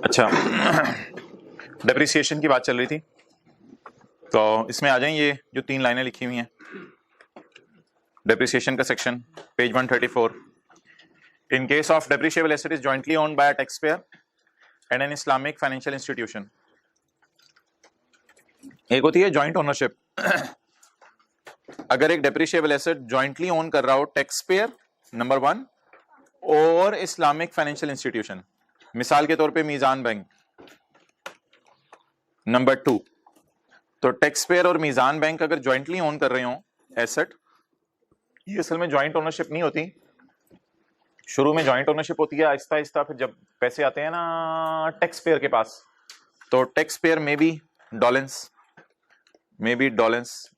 अच्छा, डेप्रिसिएशन की बात चल रही थी, तो इसमें आ जाएं ये जो 3 लाइनें लिखी हुई हैं डेप्रिसिएशन का section, page 134। In case of depreciable asset is jointly owned bye a tax payer and an Islamic financial institution. एक होती है जॉइंट ओनरशिप। अगर एक डेप्रिशिएबल एसेट जॉइंटली ओन कर रहा हो टैक्स पेयर नंबर 1 और इस्लामिक फाइनेंशियल इंस्टीट्यूशन, मिसाल के तौर पे मीजान बैंक नंबर 2, तो टैक्स पेयर और मीजान बैंक अगर जॉइंटली ओन कर रहे हो एसेट, ये असल में जॉइंट ओनरशिप नहीं होती। शुरू में जॉइंट ओनरशिप होती है, आहिस्ता आहिस्ता फिर जब पैसे आते हैं ना टैक्स पेयर के पास, तो टैक्स पेयर में भी डॉलेंस,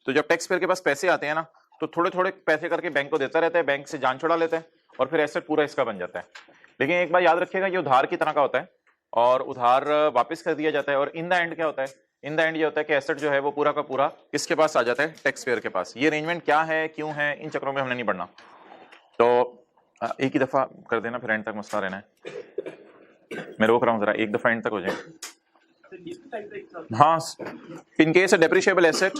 तो जब टैक्स पेयर के पास पैसे आते हैं ना, तो थोड़े थोड़े पैसे करके बैंक को देता रहता है, बैंक से जान छुड़ा लेता है और फिर एसेट पूरा इसका बन जाता है। लेकिन एक बार याद रखिएगा, ये उधार की तरह का होता है और उधार वापस कर दिया जाता है, और इन द एंड क्या होता है, इन द एंड ये होता है कि एसेट जो है वो पूरा का पूरा किसके पास आ जाता है, टैक्स पेयर के पास। ये अरेंजमेंट क्या है, क्यों है, इन चक्रों में हमने नहीं पढ़ना, तो एक ही दफा कर देना, फिर एंड तक मसला रहना है। मैं रोक रहा हूँ जरा, एक दफा एंड तक हो जाए। हाँ, in case a depreciable asset,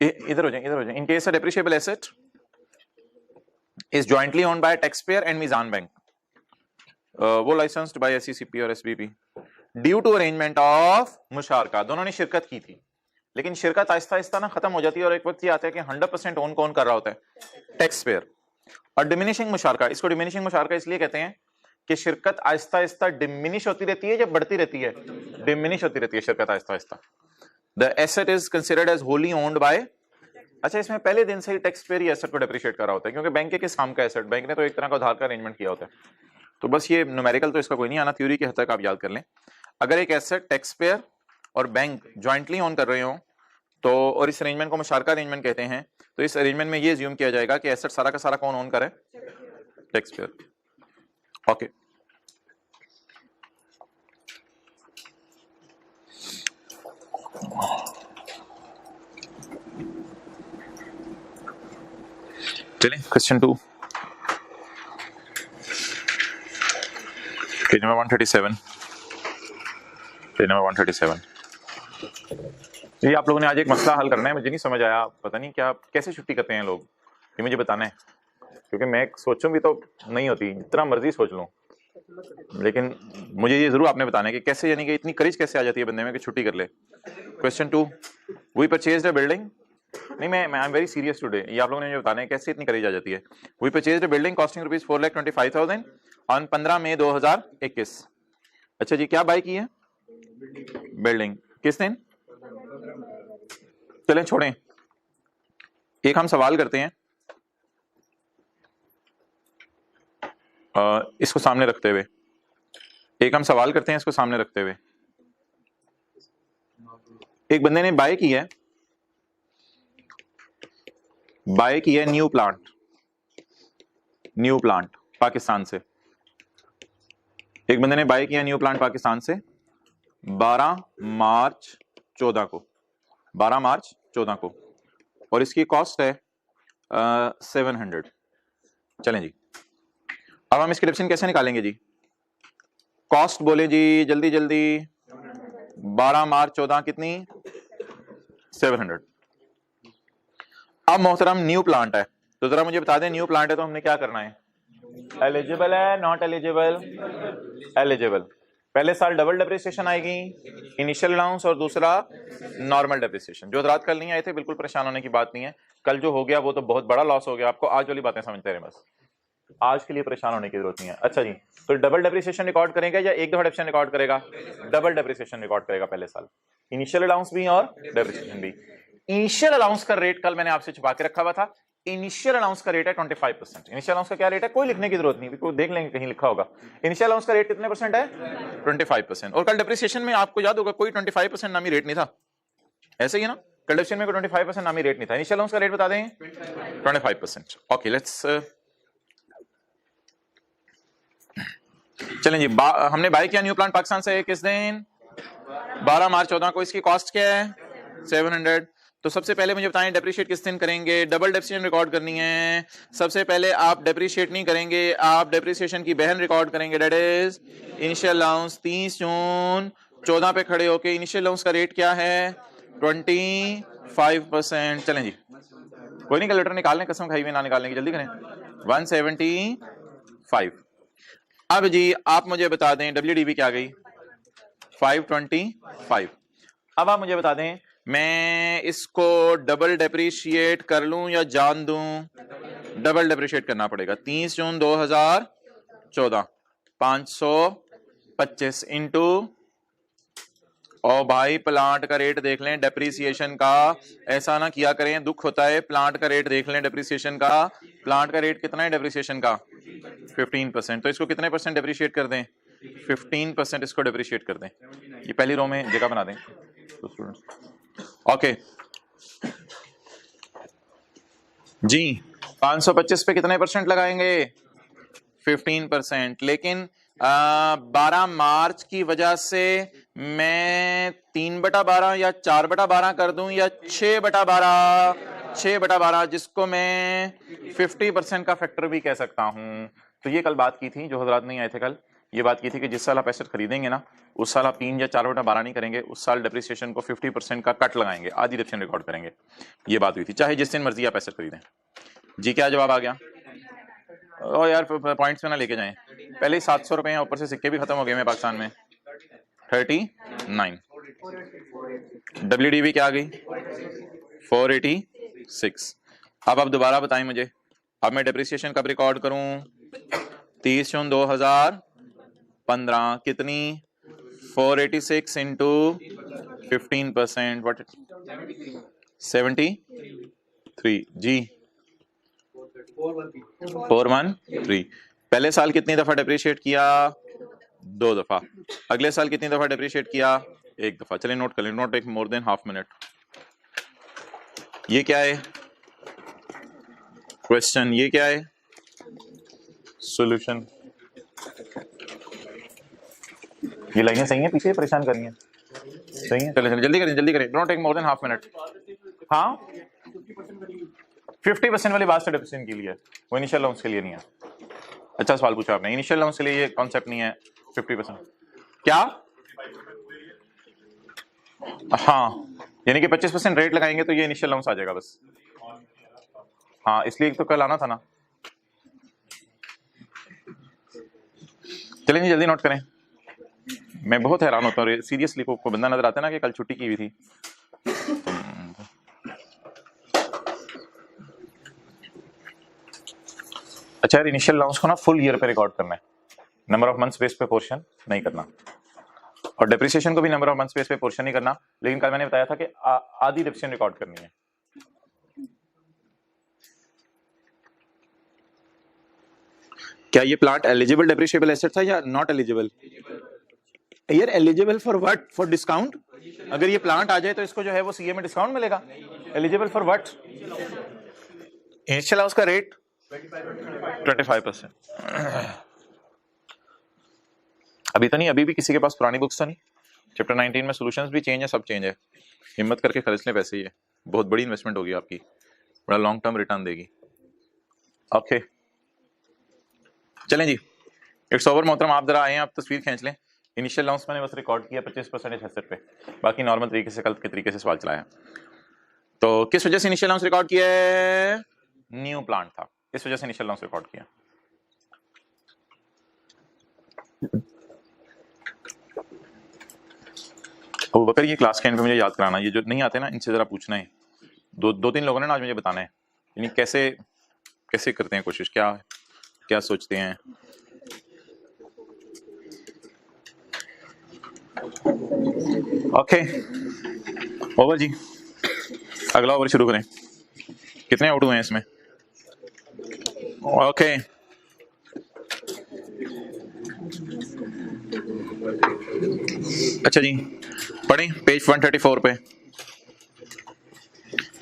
इधर हो जाए, in case a depreciable asset is jointly owned by tax payer and Meezan bank, वो लाइसेंस्ड बाय एसईसीपी और SBP due to arrangement of मुशारका। दोनों ने शिरकत की थी, लेकिन शिरकत आहिस्ता आहिस्ता ना खत्म हो जाती है और एक वक्त ये आता है कि 100% ओन कौन कर रहा होता है, टैक्स पेयर। और डिमिनिशिंग मुशारका, इसको डिमिनिशिंग मुशारका इसलिए कहते हैं कि शिरकत आहिस्ता आहिस्ता डिमिनिश होती रहती है, जब बढ़ती रहती है, डिमिनिश होती रहती है शिरकत आहिस्ता आहिस्ता। The asset is considered as wholly owned by, अच्छा इसमें पहले दिन से ही टैक्स पेयर ही एसेट को डेप्रिशिएट कर रहा होता है, क्योंकि बैंक के किस काम का एसेट, बैंक ने तो एक तरह का उधार का अरेंजमेंट किया होता है। तो बस ये न्यूमेरिकल तो इसका कोई नहीं आना, थ्योरी की हद तक आप याद कर लें। अगर एक एसेट टैक्स पेयर और बैंक ज्वाइंटली ओन कर रहे हो, तो और इस अरेंजमेंट को मुशारका अरेंजमेंट कहते हैं, तो इस अरेंजमेंट में ये अज्यूम किया जाएगा कि एसेट सारा का सारा कौन ओन करे, टैक्स पेयर। ओके, चलिए question 2, page number 137, page number 137। ये आप लोगों ने आज एक मसला हल करना है, मुझे नहीं समझ आया, पता नहीं क्या कैसे छुट्टी करते हैं लोग, ये मुझे बताना है, क्योंकि मैं सोचूं भी तो नहीं होती, जितना मर्जी सोच लूं, लेकिन मुझे ये जरूर आपने बताना है कि कैसे, यानी कि इतनी करेज कैसे आ जाती है बंदे में कि छुट्टी कर ले। Question 2, we purchased a building, नहीं मैं I am very serious today, ये आप लोगों ने मुझे बताना है कैसे इतनी करेज आ जाती है। We purchased a building costing rupees 4,25,000 on 15 May 2021। अच्छा जी, क्या बाय की है बिल्डिंग, किस दिन, चलें छोड़ें, एक हम सवाल करते हैं इसको सामने रखते हुए, एक बंदे ने बाय की है न्यू प्लांट पाकिस्तान से, एक बंदे ने बाय किया न्यू प्लांट पाकिस्तान से 12 मार्च 14 को, और इसकी कॉस्ट है 700। चलें जी, अब हम इसकी डिफिनेशन कैसे निकालेंगे जी, कॉस्ट बोले जी जल्दी जल्दी, 12 मार्च 14 कितनी, 700। अब मोहतरम न्यू प्लांट है, तो जरा मुझे बता दें न्यू प्लांट है तो हमने क्या करना है, एलिजिबल है, नॉट एलिजिबल, एलिजिबल। पहले साल डबल डेप्रिसिएशन आएगी, इनिशियल अलाउंस और दूसरा नॉर्मल डेप्रिसिएशन। जो रात कल नहीं आए थे बिल्कुल परेशान होने की बात नहीं है, कल जो हो गया वो तो बहुत बड़ा लॉस हो गया आपको, आज वाली बातें समझते रहे बस, आज के लिए परेशान होने की जरूरत नहीं है। अच्छा जी, तो डबल डेप्रिसिएशन रिकॉर्ड करेगा या एक दफा डेप्रिसिएशन रिकॉर्ड करेगा, डबल डेप्रिसिएशन रिकॉर्ड करेगा पहले साल, इनिशियल अलाउंस भी और डेप्रिसिएशन भी। इनिशियल अलाउंस का रेट कल मैंने आपसे छुपा के रखा हुआ था, इनिशियल अलाउंस का रेट है 25%। इनिशियल अलाउंस का क्या रेट है, कोई लिखने की जरूरत नहीं, बिल्कुल देख लेंगे कहीं लिखा होगा, इनिशियल अलाउंस का रेट कितने परसेंट है, 25%। और कल डेप्रिसिएशन में आपको याद होगा कोई 25% नामी रेट नहीं था, ऐसे ही ना, कल डेप्रिसिएशन में कोई 25% नामी रेट नहीं था, इनिशियल अलाउंस का रेट बता दें 25%। ओके लेट्स, चलें जी, हमने बाय किया न्यू प्लांट पाकिस्तान से किस दिन, 12 मार्च 14 को, इसकी कॉस्ट क्या है 700। तो सबसे पहले मुझे बताएं डेप्रिशिएट किस दिन करेंगे, डबल डेप्रिसिएशन रिकॉर्ड करनी है। सबसे पहले आप डेप्रिशिएट नहीं करेंगे, आप डेप्रिसिएशन की बहन रिकॉर्ड करेंगे, डेट इज इनिशियल अलाउंस। 30 जून 14 पे खड़े होके इनिशियल अलाउंस का रेट क्या है 25%। चलें जी, कोई नहीं कैलकुलेटर निकाल लें, कसम खाई हुई ना निकालने की, जल्दी करें। 175। अब जी आप मुझे बता दें WDV क्या गई 525। अब आप मुझे बता दें मैं इसको डबल डेप्रिशिएट कर लूं या जान दूं, डबल डेप्रिशिएट करना पड़ेगा। 30 जून 2014 525 इंटू, और भाई प्लांट का रेट देख लें डेप्रिसिएशन का, ऐसा ना किया करें, दुख होता है। प्लांट का रेट देख लें डेप्रिसिएशन का, प्लांट का रेट कितना है डेप्रिसिएशन का 15%। तो इसको कितने परसेंट डेप्रिशिएट कर दें 15% इसको डेप्रिशिएट कर दें। ये पहली रो में जगह बना दें तो स्टूडेंट्स ओके जी। 525 पे कितने परसेंट लगाएंगे 15%। लेकिन 12 मार्च की वजह से मैं 3/12 या 4/12 कर दूं या 6/12, जिसको मैं 50% का फैक्टर भी कह सकता हूं। तो ये कल बात की थी, जो हजरात नहीं आए थे कल, ये बात की थी कि जिस साल आप एसेट खरीदेंगे ना उस साल आप 3 या 4/12 नहीं करेंगे, उस साल डेप्रिसिएशन को 50% का कट लगाएंगे, आधी डिप्रेशन रिकॉर्ड करेंगे। ये बात हुई थी, चाहे जिस दिन मर्जी आप एसेट खरीदें। जी क्या जवाब आ गया? ओ यार पॉइंट्स में ना लेके जाएं, पहले ही 700 रुपए हैं, ऊपर से सिक्के भी खत्म हो गए हैं पाकिस्तान में। 39 WDV क्या आ गई 486। अब आप दोबारा बताएं मुझे, अब मैं डेप्रिसिएशन कब रिकॉर्ड करूं 30 जून 2015 कितनी 486 इंटू 15% व्हाट 73 जी 413। पहले साल कितनी दफा डेप्रिशिएट किया 2 दफा, अगले साल कितनी दफा डेप्रिशिएट किया 1 दफा। चलिए नोट कर लें, note take more than half minute. ये क्या है क्वेश्चन, ये क्या है सॉल्यूशन। ये लाइनें सही हैं, पीछे परेशान कर रही हैं, सही है। चलिए चलिए जल्दी करें, जल्दी करें, don't take more than half minute. हाँ 50% वाली बात से डेप्रिसिएशन के लिए, वो इनिशियल अलाउंस के लिए नहीं है। अच्छा सवाल पूछा आपने, इनिशियल अलाउंस के लिए ये कॉन्सेप्ट नहीं है 50%। क्या? हाँ यानी कि 25% रेट लगाएंगे तो ये इनिशियल अलाउंस आ जाएगा बस। हाँ इसलिए तो कल आना था ना। चलिए जल्दी नोट करें, मैं बहुत हैरान होता हूँ सीरियसली, को बंदा नजर आता है ना कि कल छुट्टी की हुई थी। अच्छा यार इनिशियल अलाउंस को ना फुल ईयर पे रिकॉर्ड करना है, नंबर ऑफ मंथ्स बेस पे पोर्शन नहीं करना, और डेप्रिसिएशन को भी नंबर ऑफ मंथ्स बेस पे पोर्शन नहीं करना। लेकिन कल मैंने बताया था कि आधी डेप्रिसिएशन रिकॉर्ड करनी है। क्या ये प्लांट एलिजिबल डेप्रिशिएबल एसेट था या नॉट एलिजिबल? यार eligible for what? For discount. अगर ये प्लांट आ जाए तो इसको जो है वो सीए में डिस्काउंट मिलेगा। Eligible for what? Initial allowance का रेट 25%। अभी तो नहीं, अभी भी किसी के पास पुरानी बुक्स तो नहीं। चैप्टर 19 में सॉल्यूशंस भी चेंज है, सब चेंज है। हिम्मत करके खर्च लें पैसे, ये बहुत बड़ी इन्वेस्टमेंट होगी आपकी, बड़ा लॉन्ग टर्म रिटर्न देगी। ओके चलें जी, इट्स ओवर मोहतरम, आप जरा आए, आप तस्वीर खींच लें। इनिशियल अलाउंस मैंने बस रिकॉर्ड किया 25% एसेट पे, बाकी नॉर्मल तरीके से कल के तरीके से सवाल चलाया। तो किस वजह से इनिशियल अलाउंस रिकॉर्ड किया है? न्यू प्लांट था, इस वजह से इनिशियल अलाउंस रिकॉर्ड किया। अबू बकर ये क्लास के एंड पे मुझे याद कराना, ये जो नहीं आते ना इनसे जरा पूछना है। दो तीन लोगों ने ना आज मुझे बताना है, यानी कैसे कैसे करते हैं कोशिश, क्या क्या सोचते हैं। ओके ओवर जी, अगला ओवर शुरू करें। कितने आउट हुए हैं इसमें? ओके अच्छा जी पढ़ें पेज 134 पे।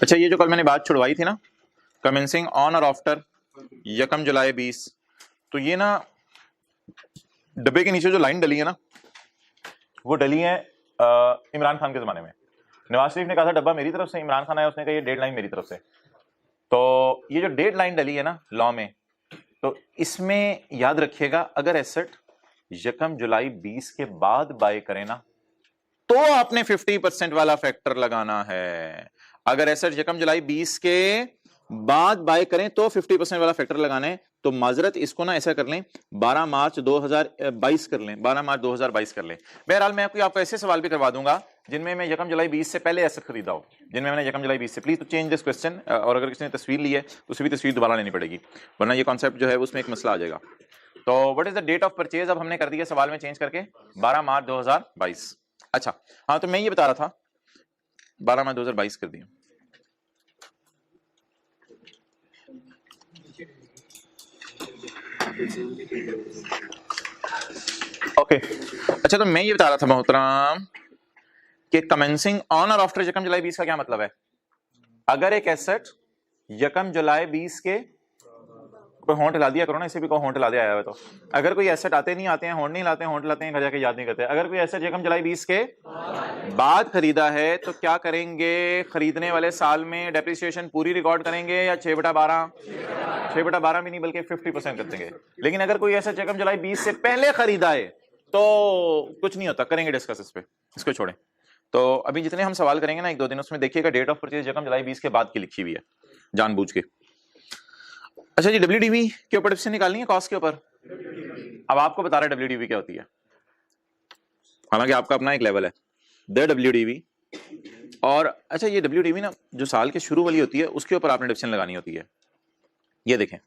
अच्छा ये जो कल मैंने बात छुड़वाई थी ना, कमेंसिंग ऑन और आफ्टर 1 जुलाई 20, तो ये ना डब्बे के नीचे जो लाइन डली है ना, वो डली है इमरान खान के जमाने में। नवाज शरीफ ने कहा था डब्बा मेरी तरफ से, इमरान खान आया उसने कहा ये डेडलाइन मेरी तरफ से। तो ये जो डेडलाइन डली है ना लॉ में, तो इसमें याद रखिएगा अगर एसेट 1 जुलाई 20 के बाद बाय करें ना तो आपने 50% वाला फैक्टर लगाना है। अगर एसेट 1 जुलाई 20 के बाद बाय करें तो 50% वाला फैक्टर लगाना है। तो माजरत इसको ना ऐसा कर लें 12 मार्च 2022 कर लें, 12 मार्च 2022 कर लें। बहरहाल मैं आपको ऐसे सवाल भी करवा दूंगा जिनमें मैं 1 जुलाई 20 से पहले एसेट खरीदा हो, जिनमें मैंने 1 जुलाई 20 से, प्लीज तो चेंज दिस क्वेश्चन। और अगर किसी ने तस्वीर ली है तो उसे भी तस्वीर दोबारा लेनी पड़ेगी, वरना ये कॉन्सेप्ट जो है उसमें एक मसला आ जाएगा। तो what is the date of purchase, अब हमने कर दिया सवाल में चेंज करके 12 मार्च 2022। अच्छा हाँ, तो मैं ये बता रहा था 12 मार्च 2022 कर दिया। ओके अच्छा, तो मैं ये बता रहा था मोहतरम कि कमेंसिंग ऑन और आफ्टर 1 जुलाई 20 का क्या मतलब है। अगर एक एसेट 1 जुलाई 20 के, कोई होंठ ला दिया करो ना, इसे भी कोई होंठ ला दिया आया है। तो अगर कोई एसेट आते नहीं आते हैं, होंठ नहीं लाते हैं, होंठ लाते हैं, घर जाके याद नहीं करते। अगर कोई एसेट 1 जुलाई 20 के बाद खरीदा है तो क्या करेंगे, खरीदने वाले साल में डेप्रिसिएशन पूरी रिकॉर्ड करेंगे या 6/12? 6/12 भी नहीं बल्कि 50% कर देंगे। लेकिन अगर कोई एसेट 1 जुलाई 20 से पहले खरीदा है तो कुछ नहीं होता, करेंगे डिस्कस इस पे, इसको छोड़ें। तो अभी जितने हम सवाल करेंगे ना 1-2 दिन, उसमें देखिएगा डेट ऑफ परचेज 1 जुलाई 20 के बाद की लिखी हुई है जानबूझ के। अच्छा जी, WDV के ऊपर डिफिनेशन निकालनी है कॉस्ट के ऊपर। अब आपको बता रहा है WDV क्या होती है, हालांकि आपका अपना एक लेवल है द WDV। और अच्छा ये WDV ना जो साल के शुरू वाली होती है उसके ऊपर आपने डिफिनेशन लगानी होती है। ये देखें,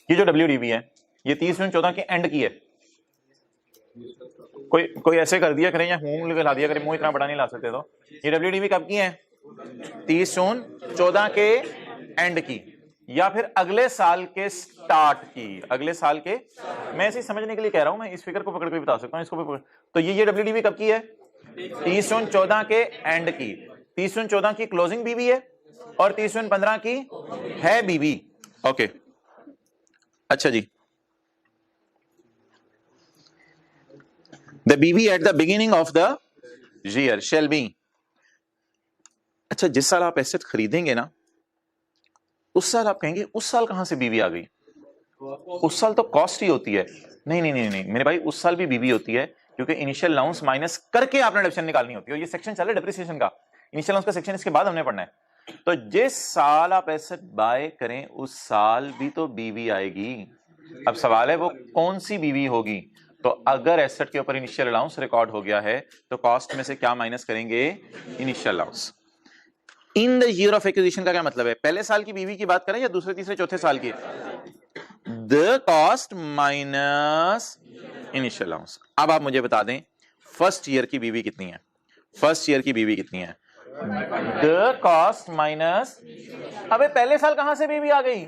ये जो WDV है ये 30 जून 14 के एंड की है। कोई ऐसे कर दिया करें या मुंह ला दिया करें, मुंह इतना बड़ा नहीं ला सकते। तो ये WDV कब की है, 30 जून 14 के एंड की या फिर अगले साल के स्टार्ट की, अगले साल के। मैं ऐसे समझने के लिए कह रहा हूं, मैं इस फिगर को पकड़ के बता सकता हूं, इसको भी पकड़। तो ये WDV कब की है, 30 जून 14 के एंड की। 30 जून 14 की क्लोजिंग बीवी है और 30 जून 15 की है बीवी। ओके अच्छा जी, द बीवी at the beginning of the year shall be. अच्छा जिस साल आप एसेट खरीदेंगे ना उस साल आप कहेंगे उस साल कहां से बीवी आ गई, उस साल तो कॉस्ट ही होती है। नहीं नहीं नहीं नहीं मेरे भाई, उस साल भी बीवी होती है क्योंकि इनिशियल अलाउंस माइनस करके आपने डिडक्शन निकालनी होती है। और ये सेक्शन चल रहा है डेप्रिसिएशन का, इनिशियल अलाउंस का सेक्शन इसके बाद हमने पढ़ना है। तो जिस साल आप एसेट बाय करें उस साल भी तो बीवी आएगी। अब सवाल है वो कौन सी बीवी होगी। तो अगर एसेट के ऊपर इनिशियल अलाउंस रिकॉर्ड हो गया है तो कॉस्ट में से क्या माइनस करेंगे, initial allowance. In the year of acquisition का क्या मतलब है, पहले साल की बीवी की बात करें या दूसरे तीसरे चौथे साल की। The cost minus initial allowance. अब आप मुझे बता दें फर्स्ट ईयर की बीवी कितनी है, फर्स्ट ईयर की बीवी कितनी है, द कॉस्ट माइनस। अबे पहले साल कहां से बीवी आ गई।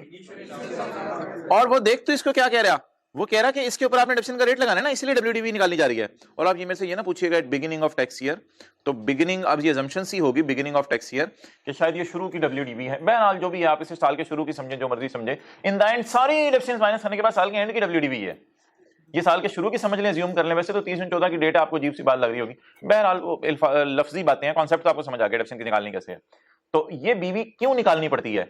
और वो देख तो इसको क्या कह रहा, वो कह रहा कि इसके ऊपर आपने डिडक्शन का रेट लगाना है ना, इसलिए WDV निकालनी जा रही है। और आप ये में से ये ना पूछिएगा at beginning of tax year, तो बिगिनिंग अब ये अजम्पशन सी होगी बिगिनिंग ऑफ टैक्स ईयर कि शायद ये शुरू की WDV है। बहरहाल जो भी है आप इसे साल के शुरू की समझे, जो मर्जी समझे। इन द एंड सारी डिडक्शंस माइनस करने के बाद साल के एंड की WDV है। ये साल के शुरू की समझ लें, अज्यूम कर लें। वैसे तो 30 जून 14 की डेट आपको अजीब सी बात लग रही होगी, बहरहाल लफ्जी बातें हैं, कॉन्सेप्ट तो आपको समझ आ गया डिडक्शन की निकालनी कैसे है। तो ये बीवी क्यों निकालनी पड़ती है,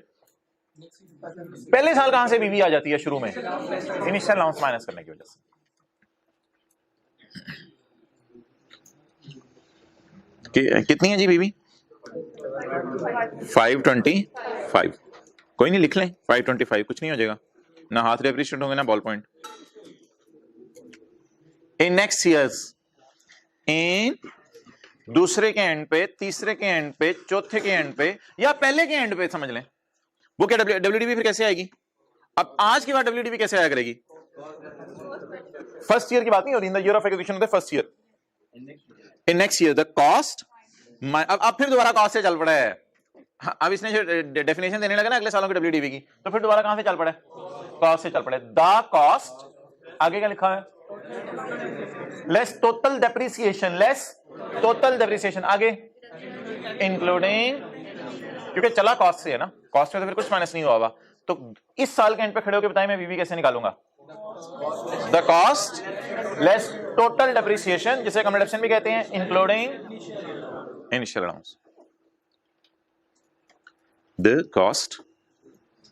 पहले साल कहां से बीवी आ जाती है शुरू में, इनिशियल अलाउंस माइनस करने की वजह से। कितनी है जी बीवी, 525। कोई नहीं लिख लें 525, कुछ नहीं हो जाएगा ना, हाथ डेप्रिशिएट होंगे ना ball point. In next years, इन दूसरे के एंड पे, तीसरे के एंड पे, चौथे के एंड पे या पहले के एंड पे समझ लें। वो क्या WDV फिर कैसे आएगी, अब आज की बात WDV कैसे आया करेगी, फर्स्ट ईयर की बात नहीं हो रही, इन the year of acquisition of the first year. In next year the cost, अब फिर दोबारा कॉस्ट से चल पड़ा है। अब इसने जो डेफिनेशन देने लगा ना अगले सालों की WDV की, तो फिर दोबारा कहां से चल पड़ा है, कॉस्ट से चल पड़ा है। द कॉस्ट, आगे क्या लिखा है, less total depreciation, less total depreciation, आगे इंक्लूडिंग, क्योंकि चला कॉस्ट से है ना, कॉस्ट में तो फिर कुछ माइनस नहीं हुआ होगा। तो इस साल के एंड पे खड़े होकर बताएं मैं बीवी कैसे निकालूंगा, the cost less total depreciation, जिसे कम डिडक्शन भी कहते हैं, including initial allowance, the cost,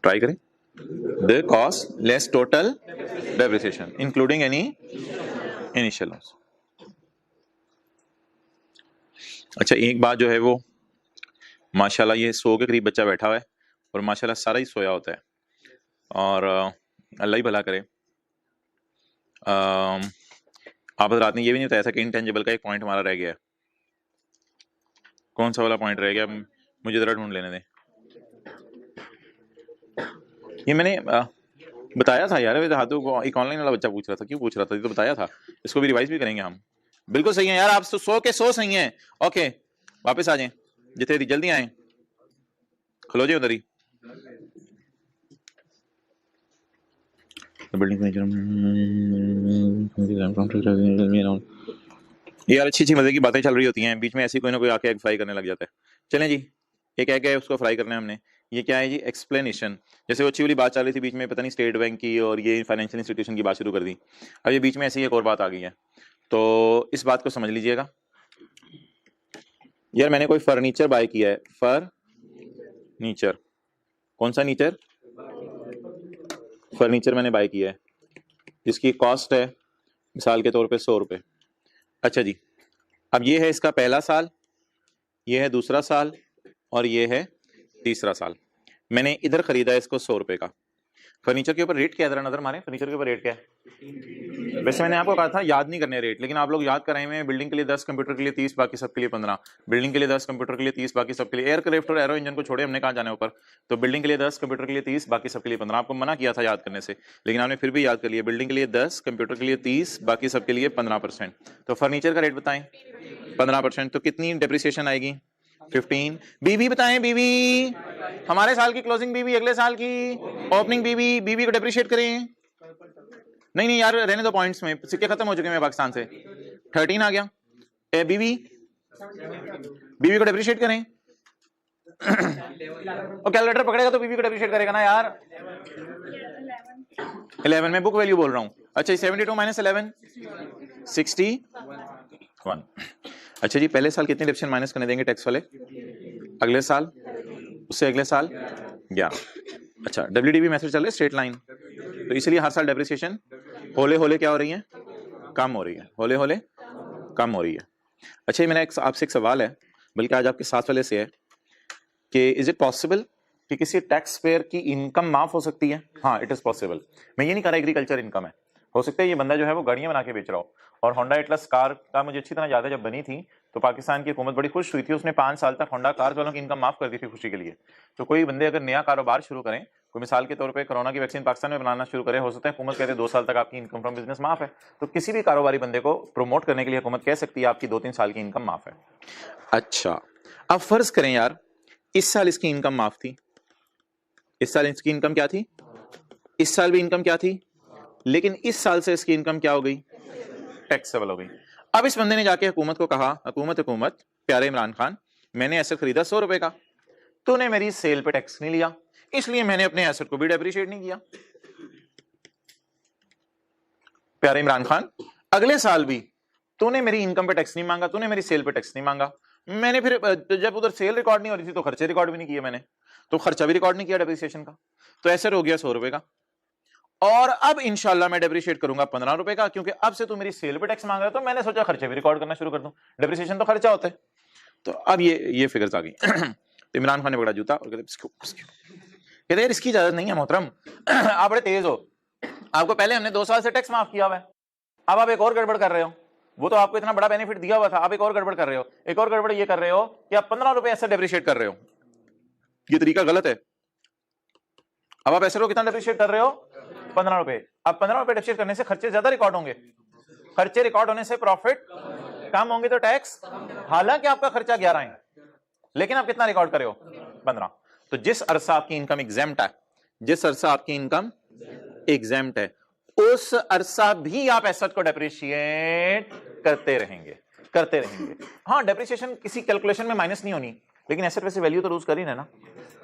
try करें, the cost less total depreciation including any initial allowance. अच्छा, एक बात जो है वो माशाल्लाह ये 100 के करीब बच्चा बैठा हुआ है और माशाल्लाह सारा ही सोया होता है, और अल्लाह ही भला करे। आप रात ने ये भी नहीं बताया था कि इंटेंजिबल का एक पॉइंट हमारा रह गया है। कौन सा वाला पॉइंट रह गया, मुझे जरा ढूंढ लेने दें। ये मैंने बताया था यार, हाथों को एक ऑनलाइन वाला बच्चा पूछ रहा था, क्यों पूछ रहा था, ये तो बताया था। इसको भी रिवाइज भी करेंगे हम। बिल्कुल सही है यार, आप 100 के 100 सही हैं। ओके, वापस आ जाएं, जितने जल्दी आए, खलो जाए उधर ही। यार अच्छी अच्छी मजे की बातें चल रही होती हैं, बीच में ऐसी कोई ना कोई आके एग फ्राई करने लग जाता है। चलें जी, एक एग है उसको फ्राई करना है हमने। ये क्या है जी, एक्सप्लेनेशन। जैसे वो अच्छी वाली बात चल रही थी बीच में, पता नहीं स्टेट बैंक की और ये फाइनेंशियल इंस्टीट्यूशन की बात शुरू कर दी। अब ये बीच में ऐसी एक और बात आ गई है, तो इस बात को समझ लीजिएगा। यार मैंने कोई फर्नीचर बाय किया है, फर्नीचर, कौन सा नीचर, फर्नीचर मैंने बाय किया है, जिसकी कॉस्ट है मिसाल के तौर पे 100 रुपये। अच्छा जी, अब ये है इसका पहला साल, ये है दूसरा साल, और ये है तीसरा साल। मैंने इधर खरीदा है इसको 100 रुपये का। फर्नीचर के ऊपर रेट क्या है, जरा नजर मारें, फर्नीचर के ऊपर रेट क्या है। वैसे मैंने आपको कहा था याद नहीं करने रेट, लेकिन आप लोग याद कराए हुए हैं। बिल्डिंग के लिए 10, कंप्यूटर के लिए 30, बाकी सबके लिए 15। बिल्डिंग के लिए 10, कंप्यूटर के लिए 30, बाकी सबके लिए। एयरक्राफ्ट और एरो इंजन को छोड़े, हमने कहा जाने ऊपर, तो बिल्डिंग के लिए 10, कंप्यूटर के लिए 30, बाकी सबके लिए 15। आपको मना किया था याद करने से, लेकिन आपने फिर भी याद कर लिया। बिल्डिंग के लिए 10, कंप्यूटर के लिए 30, बाकी सबके लिए 15%। तो फर्नीचर का रेट बताएं, 15%, तो कितनी डेप्रिसिएशन आएगी, 15। बीवी बताएं, बीवी, हमारे साल की क्लोजिंग बीवी, अगले साल की ओपनिंग बीवी, बीवी को डेप्रिशिएट करें। नहीं नहीं यार, रहने दो, पॉइंट्स में सिक्के खत्म हो चुके हैं पाकिस्तान से। 13 आ गया। बीवी, बीवी को डेप्रिशिएट करें। और कैलकुलेटर पकड़ेगा तो बीवी को डेप्रिशिएट करेगा ना यार। 11 में बुक वैल्यू बोल रहा हूं। अच्छा, 72 माइनस 11, 61। अच्छा जी, पहले साल कितनी डेप्रिसिएशन माइनस करने देंगे टैक्स वाले, अगले साल, उससे अगले साल 11। अच्छा, WDV मेथड चल रहा है, स्ट्रेट लाइन, तो इसलिए हर साल डेप्रिसिएशन होले होले क्या हो रही है, कम हो रही है, होले होले कम हो रही है। अच्छा, मेरा आपसे एक सवाल है, बल्कि आज आपके साथ वाले से है, कि इज इट पॉसिबल कि किसी टैक्स पेयर की इनकम माफ हो सकती है। हाँ, इट इज पॉसिबल। मैं ये नहीं कह रहा एग्रीकल्चर इनकम है, हो सकता है ये बंदा जो है वो गाड़ियां बना के बेच रहा हो। और होंडा एटलस कार का मुझे अच्छी तरह याद है, जब बनी थी तो पाकिस्तान की हुकूमत बड़ी खुश हुई थी, उसने 5 साल तक होंडा कार वालों की इनकम माफ कर दी थी खुशी के लिए। तो कोई बंदे अगर नया कारोबार शुरू करें, कोई मिसाल के तौर पे कोरोना की वैक्सीन पाकिस्तान में बनाना शुरू करे, हो सकता है हुकूमत कहते 2 साल तक आपकी इनकम फ्रॉम बिजनेस माफ है। तो किसी भी कारोबारी बंदे को प्रमोट करने के लिए हुकूमत कह सकती है आपकी 2-3 साल की इनकम माफ है। अच्छा, अब फर्ज करें यार इस साल इसकी इनकम माफ थी, इस साल इसकी इनकम क्या थी, इस साल भी इनकम क्या थी, लेकिन इस साल से इसकी इनकम क्या हो गई, टैक्सेबल हो गई। अब इस बंदे ने जाके हुकूमत को कहा, हुकूमत प्यारे इमरान खान, मैंने एसेट खरीदा 100 रुपए का, तूने मेरी सेल पे टैक्स नहीं लिया, इसलिए मैंने अपने एसेट को भी डेप्रिशिएट नहीं किया। प्यारे इमरान खान, अगले साल भी तूने मेरी इनकम पे टैक्स नहीं मांगा, तूने मेरी सेल पे टैक्स नहीं मांगा, मैंने फिर जब उधर सेल रिकॉर्ड नहीं हो रही थी तो खर्चे रिकॉर्ड भी नहीं किए मैंने, तो खर्चा भी रिकॉर्ड नहीं किया डेप्रिसिएशन का, तो एसेट हो गया 100 रुपए का। और अब इंशाल्लाह मैं डेप्रिशिएट करूंगा 15 रुपए का, क्योंकि अब से तू मेरी सेल पे टैक्स मांग रहा है, तो मैंने सोचा खर्चे भी रिकॉर्ड करना शुरू कर दूं, डेप्रिसिएशन तो खर्चा होता है। तो अब ये फिगर्स आ गई। तो इमरान खान ने पकड़ा जूता और कहते यार इसकी इजाजत नहीं है मोहतरम, आप बड़े तेज हो, आपको पहले हमने 2 साल से टैक्स माफ किया हुआ है, अब आप एक और गड़बड़ कर रहे हो, वो तो आपको इतना बड़ा बेनिफिट दिया हुआ था, आप एक और गड़बड़ कर रहे हो। एक और गड़बड़ ये कर रहे हो कि आप 15 रुपए ऐसे डेप्रिशिएट कर रहे हो, ये तरीका गलत है। अब आप ऐसे को कितना डेप्रिशिएट कर रहे हो, 15 रुपए। अब 15 रुपए डेप्रिशिएट करने से खर्चे ज्यादा रिकॉर्ड होंगे, खर्चे रिकॉर्ड होने से प्रॉफिट कम होंगे, तो टैक्स, हालांकि आपका खर्चा 11 है, लेकिन आप कितना रिकॉर्ड करे हो, 15। तो जिस अरसा आपकी इनकम एग्जेम्प्ट है, जिस अरसा आपकी इनकम एग्जेम्प्ट है, उस अरसा भी आप एसेट को डेप्रिशिएट करते रहेंगे। हाँ, डेप्रिसिएशन किसी कैलकुलेशन में माइनस नहीं होनी, लेकिन एसेट वैसे वैल्यू तो लूज कर ही ना।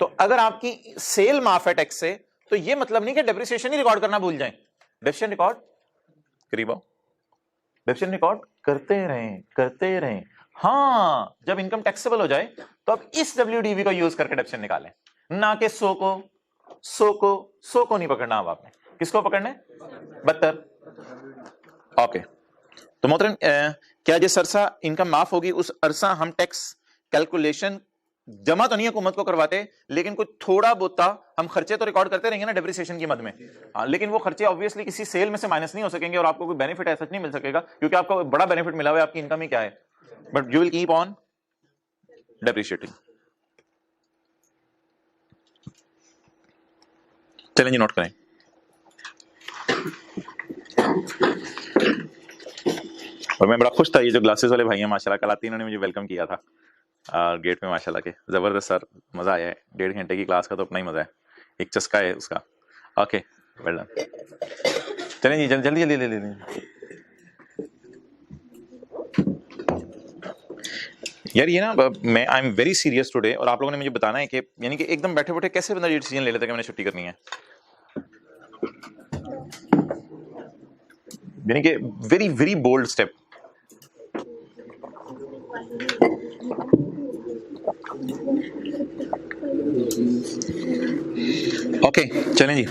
तो अगर आपकी सेल माफ है टैक्स से, तो ये मतलब नहीं कि डेप्रिसिएशन ही रिकॉर्ड करना भूल जाएं, डेप्रिसिएशन रिकॉर्ड करीब आओ, डेप्रिसिएशन रिकॉर्ड करते रहें। हाँ, जब इनकम टैक्सेबल हो जाए तो अब इस WDV को यूज करके डेप्शन निकालें, ना कि 100 को नहीं पकड़ना। अब आपने किसको पकड़ना है? 72। ओके, तो मोहतरम क्या जिस अरसा इनकम माफ होगी उस अरसा हम टैक्स कैलकुलेशन जमा तो नहीं हुकूमत को करवाते, लेकिन कुछ थोड़ा बहुत हम खर्चे तो रिकॉर्ड करते रहेंगे ना डेप्रिसिएशन की मद में। हाँ, लेकिन वो खर्चे ऑब्वियसली किसी सेल में से माइनस नहीं हो सकेंगे और आपको कोई बेनिफिट ऐसा नहीं मिल सकेगा, क्योंकि आपको बड़ा बेनिफिट मिला हुआ है, आपकी इनकम ही क्या है, but you will keep on depreciating. चलें जी, नोट करें। और मैं बड़ा खुश था, ये जो ग्लासेस वाले भाई हैं माशाल्लाह, कल आते इन्होंने मुझे वेलकम किया था गेट में माशाल्लाह के, जबरदस्त सर, मजा आया है। 1.5 घंटे की क्लास का तो अपना ही मजा है, एक चस्का है उसका। Okay, well done. चलें जी, जल्दी जल्दी जल्दी। यार ये ना, मैं I am very serious today, और आप लोगों ने मुझे बताना है कि यानी कि एकदम बैठे बैठे कैसे बंदा ये डिसीजन ले लेता है कि मैंने छुट्टी करनी है, यानी कि very very bold step. Okay, चलें जी,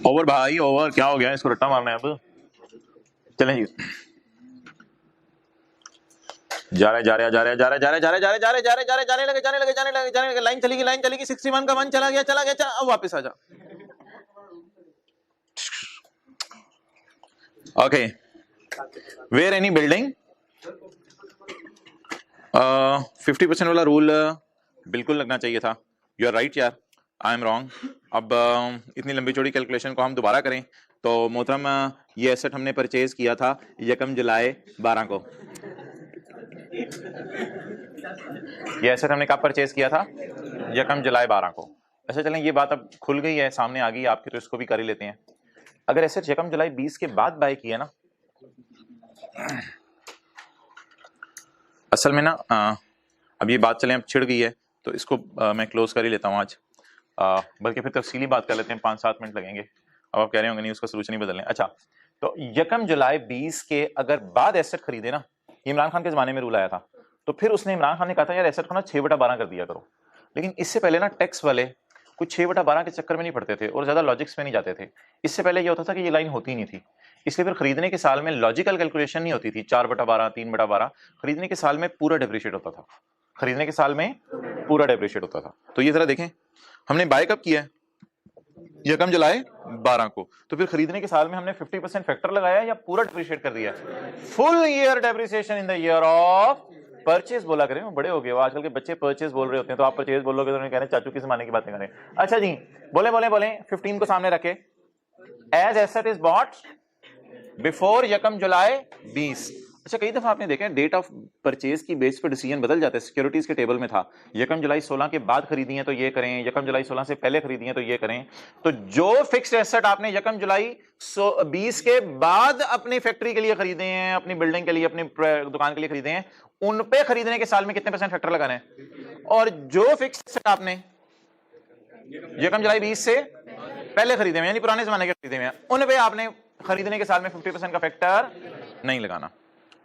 ओवर भाई ओवर, क्या हो गया, इसको रट्टा मारना है अब। चलें जी, जा रहे लगे, लाइन चलेगी 61 का 1 चला गया, अब वापस आ जा। ओके, वेयर एनी बिल्डिंग 50% वाला रूल बिल्कुल लगना चाहिए था। यू आर राइट यार, आई एम रॉन्ग। अब इतनी लंबी चौड़ी कैलकुलेशन को हम दोबारा करें तो मोहतरम, ये एसेट हमने परचेज किया था 1 जुलाई 12 को। ये एसेट हमने कब परचेज किया था? 1 जुलाई 12 को। अच्छा चलें, ये बात अब खुल गई है, सामने आ गई आपकी, तो इसको भी कर ही लेते हैं। अगर एसेट 1 जुलाई 20 के बाद बाय किया ना, असल में ना अब ये बात चलें अब छिड़ गई है तो इसको मैं क्लोज कर ही लेता हूँ आज, बल्कि फिर तफसीली बात कर लेते हैं, 5-7 मिनट लगेंगे। अब आप कह रहे होंगे नहीं उसका सोल्यूशन ही बदलने। अच्छा, तो 1 जुलाई 20 के अगर बाद एसेट खरीदे ना, इमरान खान के जमाने में रूल आया था, तो फिर उसने, इमरान खान ने कहा था यार एसेट को ना 6/12 कर दिया करो। लेकिन इससे पहले ना टैक्स वाले कुछ 6/12 के चक्कर में नहीं पड़ते थे और ज्यादा लॉजिक्स में नहीं जाते थे। इससे पहले ये होता था कि ये लाइन होती नहीं थी, इसलिए फिर खरीदने के साल में लॉजिकल कैलकुलेशन नहीं होती थी, 4/12 3/12, खरीदने के साल में पूरा डेप्रिशिएट होता था, खरीदने के साल में पूरा डेप्रिशिएट होता था। तो ये जरा देखें, हमने बाय कब किया है? 1 जुलाई 12 को, तो फिर खरीदने के साल में हमने 50% फैक्टर लगाया या पूरा डेप्रिशिएट कर दिया? Full year depreciation in the year of purchase बोला करें, बड़े हो गए वो आजकल के बच्चे, परचेज बोल रहे होते हैं, तो आप परचेज बोलोगे तो उन्हें कह रहे चाचू किस जमाने की बातें करें। अच्छा जी, बोले 15 को सामने रखे, as asset is bought before 1 July 20। अच्छा, कई दफा आपने देखा डेट ऑफ परचेज की बेस पर डिसीजन बदल जाता है। सिक्योरिटीज के टेबल में था 1 जुलाई 16 के बाद खरीदी है तो ये करें, 1 जुलाई 16 से पहले खरीदी है तो ये करें। तो जो फिक्स्ड एसेट आपने 1 जुलाई 20 के बाद अपनी फैक्ट्री के लिए खरीदे हैं, अपनी बिल्डिंग के लिए, अपनी दुकान के लिए खरीदे हैं, उन पे खरीदने के साल में कितने % फैक्टर लगाना है? और जो फिक्स्ड एसेट आपने 1 जुलाई 20 से पहले खरीदे हैं, यानी पुराने जमाने के खरीदे हैं, उन पे आपने खरीदने के साल में 50% का फैक्टर नहीं लगाना।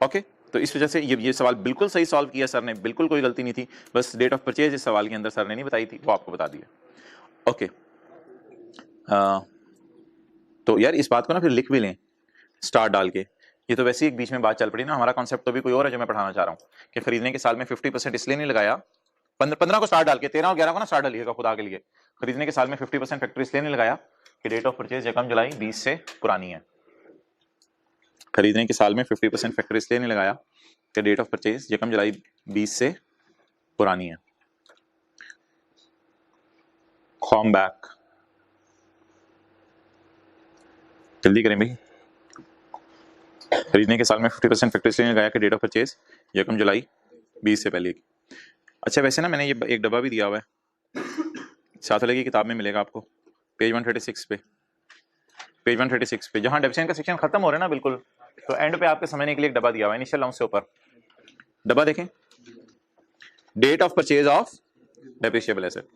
ओके, तो इस वजह से ये सवाल बिल्कुल सही सॉल्व किया सर ने, बिल्कुल कोई गलती नहीं थी, बस डेट ऑफ परचेज इस सवाल के अंदर सर ने नहीं बताई थी, वो आपको बता दिया। ओके, तो यार इस बात को ना फिर लिख भी लें स्टार डाल के। ये तो वैसे ही एक बीच में बात चल पड़ी ना, हमारा कॉन्सेप्ट तो भी कोई और है जो मैं पढ़ाना चाह रहा हूँ कि खरीदने के साल में 50% इसलिए नहीं लगाया, 15 को स्टार डाल के, 13 और 11 को ना स्टार डालिएगा खुदा के लिए। खरीदने के साल में 50% फैक्टर इसलिए नहीं लगाया कि डेट ऑफ परचेज 1 जुलाई 20 से पुरानी है। खरीदने के साल में 50% फैक्टर इसलिए नहीं लगाया कि डेट ऑफ परचेज 1 जुलाई 20 से पुरानी है। कॉम बैक, जल्दी करें भाई। खरीदने के साल में 50% फैक्टर इसलिए नहीं लगाया कि डेट ऑफ परचेज 1 जुलाई 20 से पहले की। अच्छा, वैसे ना मैंने ये एक डब्बा भी दिया हुआ है, साथ वाले की किताब में मिलेगा आपको, पेज 136 पे, पेज 136 पे जहां डेप्शन का सेक्शन खत्म हो रहा है ना बिल्कुल, तो एंड पे आपके समझने के लिए एक डब्बा दिया हुआ है, इनिशियल अलाउंस से ऊपर डब्बा देखें, date of purchase of depreciable asset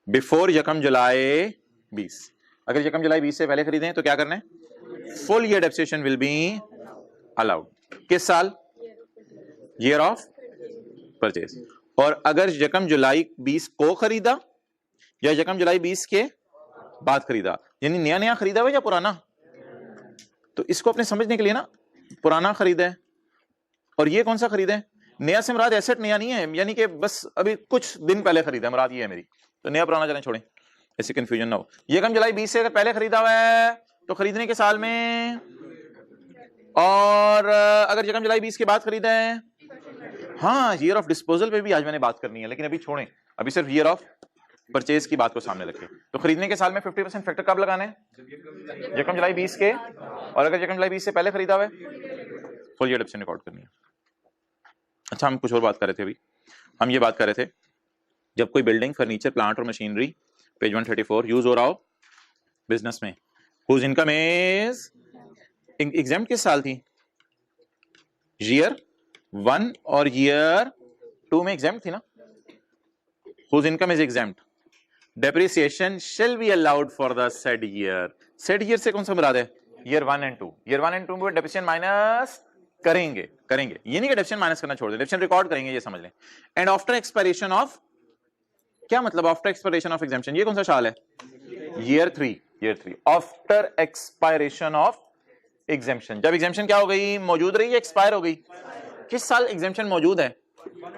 before 1 July 20। अगर 1 जुलाई 20 से पहले खरीदें तो क्या करना है? Full year depreciation will be allowed. किस साल? Year of purchase. और अगर यकम जुलाई 20 को खरीदा या यकम जुलाई 20 के बाद खरीदा, यानी नया नया खरीदा हुआ या पुराना, तो इसको अपने समझने के लिए ना पुराना खरीदा है और ये कौन सा खरीदा है, नया से मुराद एसेट नया नहीं है, यानी कि बस अभी कुछ दिन पहले खरीदा है, मुराद ये है मेरी, तो नया पुराना चलें छोड़ें, ऐसी कंफ्यूजन ना हो। यकम जुलाई 20 से अगर पहले खरीदा हुआ है तो खरीदने के साल में, और अगर यकम जुलाई 20 के बाद खरीदा है, हाँ ईयर ऑफ डिस्पोजल पे भी आज मैंने बात करनी है, लेकिन अभी छोड़ें, अभी सिर्फ ईयर ऑफ परचेज की बात को सामने रखें। तो खरीदने के साल में 50% फैक्टर कब लगाने हैं, यकम जुलाई 20 के, और अगर यकम जुलाई 20 से पहले खरीदा हुआ है फुल ईयर डिप्शन रिकॉर्ड करनी है। अच्छा, हम कुछ और बात कर रहे थे, अभी हम ये बात कर रहे थे जब कोई बिल्डिंग, फर्नीचर, प्लांट और मशीनरी, पेज 134, यूज हो रहा हो बिजनेस में, हुज इनकम इज एग्जेम्प्ट किस साल थी, ईयर 1 और ईयर 2 में एग्जेम्प्ट थी ना, whose income is exempt, depreciation shall be allowed for the said year. Said year से कौन सा मुराद है, ईयर 1 एंड 2, ईयर 1 एंड 2 में डेप्रिसिएशन माइनस करेंगे, ये नहीं कि डेप्रिसिएशन माइनस करना छोड़ दें, डेप्रिसिएशन रिकॉर्ड करेंगे, ये समझ लें। एंड आफ्टर एक्सपायरेशन ऑफ, क्या मतलब आफ्टर एक्सपायरेशन ऑफ एग्जेम्पशन, ये कौन सा साल है, year 3, after expiration of exemption. जब एग्जेम्पशन क्या हो गई, मौजूद रही, एक्सपायर हो गई, किस साल एग्जेम्पशन मौजूद है,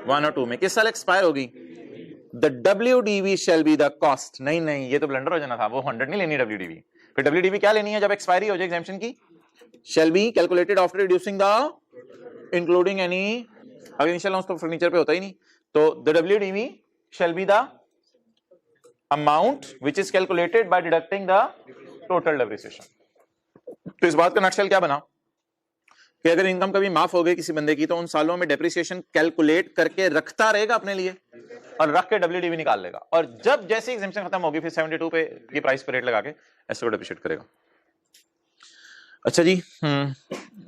1 और 2 में, किस साल एक्सपायर होगी, the WDV shall be the cost। नहीं, ये तो ब्लंडर हो जाना था, वो 100 नहीं लेनी WDV, फिर WDV क्या लेनी है जब एक्सपायरी हो जाए एग्जेम्पशन की, shall be calculated after reducing the including any, अगर इनिशियल लॉस तो फर्नीचर पे होता ही नहीं, तो the WDV shall be the amount which is calculated by deducting the total depreciation। तो इस बात का नटशेल क्या बना कि अगर इनकम कभी माफ हो गई किसी बंदे की, तो उन सालों में डेप्रिसिएशन कैलकुलेट करके रखता रहेगा अपने लिए और रख के WDV निकाल लेगा, और जब जैसे एग्जेम्पशन खत्म होगी फिर 72 पे की प्राइस पे रेट लगा के ऐसे को डेप्रिशिएट करेगा। अच्छा जी,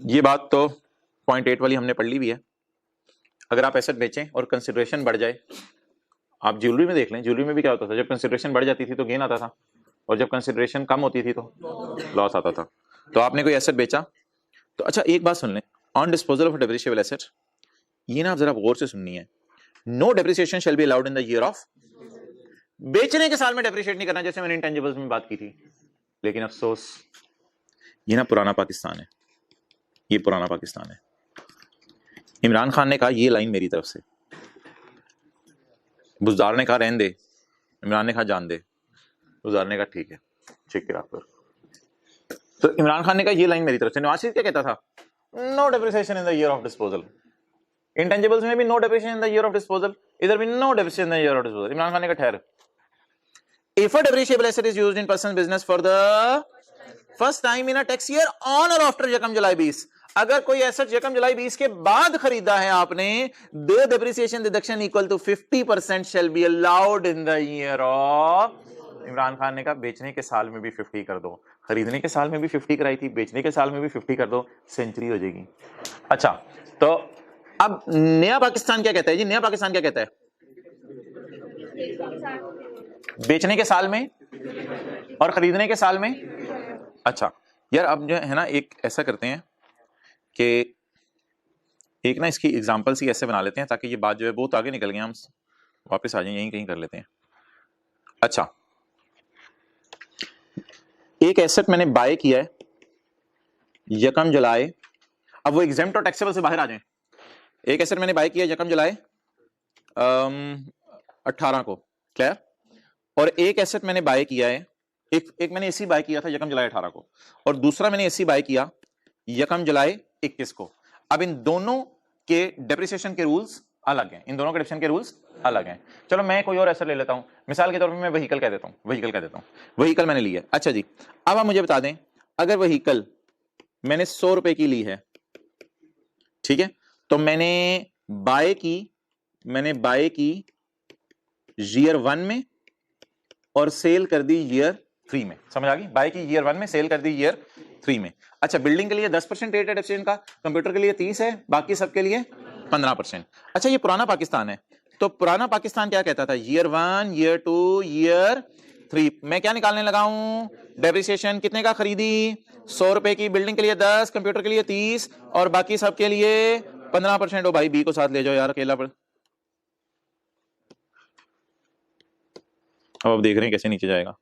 ये बात तो पॉइंट 8 वाली हमने पढ़ ली भी है। अगर आप एसेट बेचें और कंसिडरेशन बढ़ जाए, आप ज्वेलरी में देख लें, ज्वेलरी में भी क्या होता था, जब कंसिडरेशन बढ़ जाती थी तो गेन आता था, और जब कंसिडरेशन कम होती थी तो लॉस आता था। तो आपने कोई एसेट बेचा, तो अच्छा एक बात सुन लें, on disposal of depreciable asset, ये ना आप जरा गौर से सुननी है, no depreciation shall be allowed in the year of, बेचने के साल में डेप्रिशिएट नहीं करना, जैसे मैंने इंटेंजिबल्स में बात की थी। लेकिन अफसोस ये ना पुराना पाकिस्तान है, ये पुराना पाकिस्तान है। इमरान खान ने कहा ये लाइन मेरी तरफ से, बुज़दार ने कहा रहने दे, इमरान ने कहा जान दे, बुज़दार ने कहा ठीक है चेक करा कर। तो इमरान खान ने कहा ये लाइन मेरी तरफ से। नवाज शरीफ क्या कहता था, no depreciation in the year of disposal, intangibles में भी no depreciation in the year of disposal, इधर भी no depreciation in the year of disposal. Imran Khan ने कहा ठहर, if a depreciable asset is used in personal business for the first time in a tax year on और after यकम July 20, अगर कोई asset यकम जुलाई 20 के बाद खरीदा है आपने, the depreciation deduction equal to 50% shall be allowed in the year of. Imran Khan ने कहा बेचने के साल में भी 50 कर दो, खरीदने के साल में भी 50 कराई थी, बेचने के साल में भी 50 कर दो, सेंचुरी हो जाएगी। अच्छा, तो अब नया पाकिस्तान क्या कहता है जी, नया पाकिस्तान क्या कहता है, बेचने के साल में और खरीदने के साल में। अच्छा यार, अब जो है ना एक ऐसा करते हैं कि एक ना इसकी एग्जांपल सी ऐसे बना लेते हैं ताकि ये बात जो है बहुत आगे निकल गए, हम वापस आ जाएं, यहीं कहीं कर लेते हैं। अच्छा, एक एसेट मैंने बाय किया है यकम जुलाई, अब वो एग्जेम्प्ट और टैक्सेबल से बाहर आ जाएं। एक एसेट मैंने बाय किया यकम जुलाई 18 को, क्लियर, और एक एसेट मैंने बाय किया है, एक मैंने एसी बाय किया था यकम जुलाई 18 को, और दूसरा मैंने एसी बाय किया यकम जुलाई 21 को। अब इन दोनों के डेप्रिसिएशन के रूल्स अलग हैं, इन दोनों के डेप्रिसिएशन के रूल्स अलग हैं। चलो मैं कोई और एसेट ले लेता हूं, मिसाल के तौर पे मैं व्हीकल कह देता हूं, व्हीकल मैंने ली है। अच्छा जी, अब आप मुझे बता दें, अगर व्हीकल मैंने 100 रुपए की ली है, ठीक है, तो मैंने बाय की ईयर 1 में और सेल कर दी ईयर 3 में, समझ आ गई, बाय की ईयर 1 में, सेल कर दी ईयर 3 में। अच्छा, बिल्डिंग के लिए 10% रेट है डेप्रिसिएशन का, कंप्यूटर के लिए 30 है, बाकी सबके लिए 15%। अच्छा, ये पुराना पाकिस्तान है, तो पुराना पाकिस्तान क्या कहता था, ईयर 1, ईयर 2, ईयर 3। मैं क्या निकालने लगा हूं, डेप्रिसिएशन कितने का खरीदी, 100 रुपए की, बिल्डिंग के लिए 10, कंप्यूटर के लिए 30 और बाकी सबके लिए 15%। हो भाई बी को साथ ले जाओ यार, अकेला पर। अब देख रहे हैं कैसे नीचे जाएगा।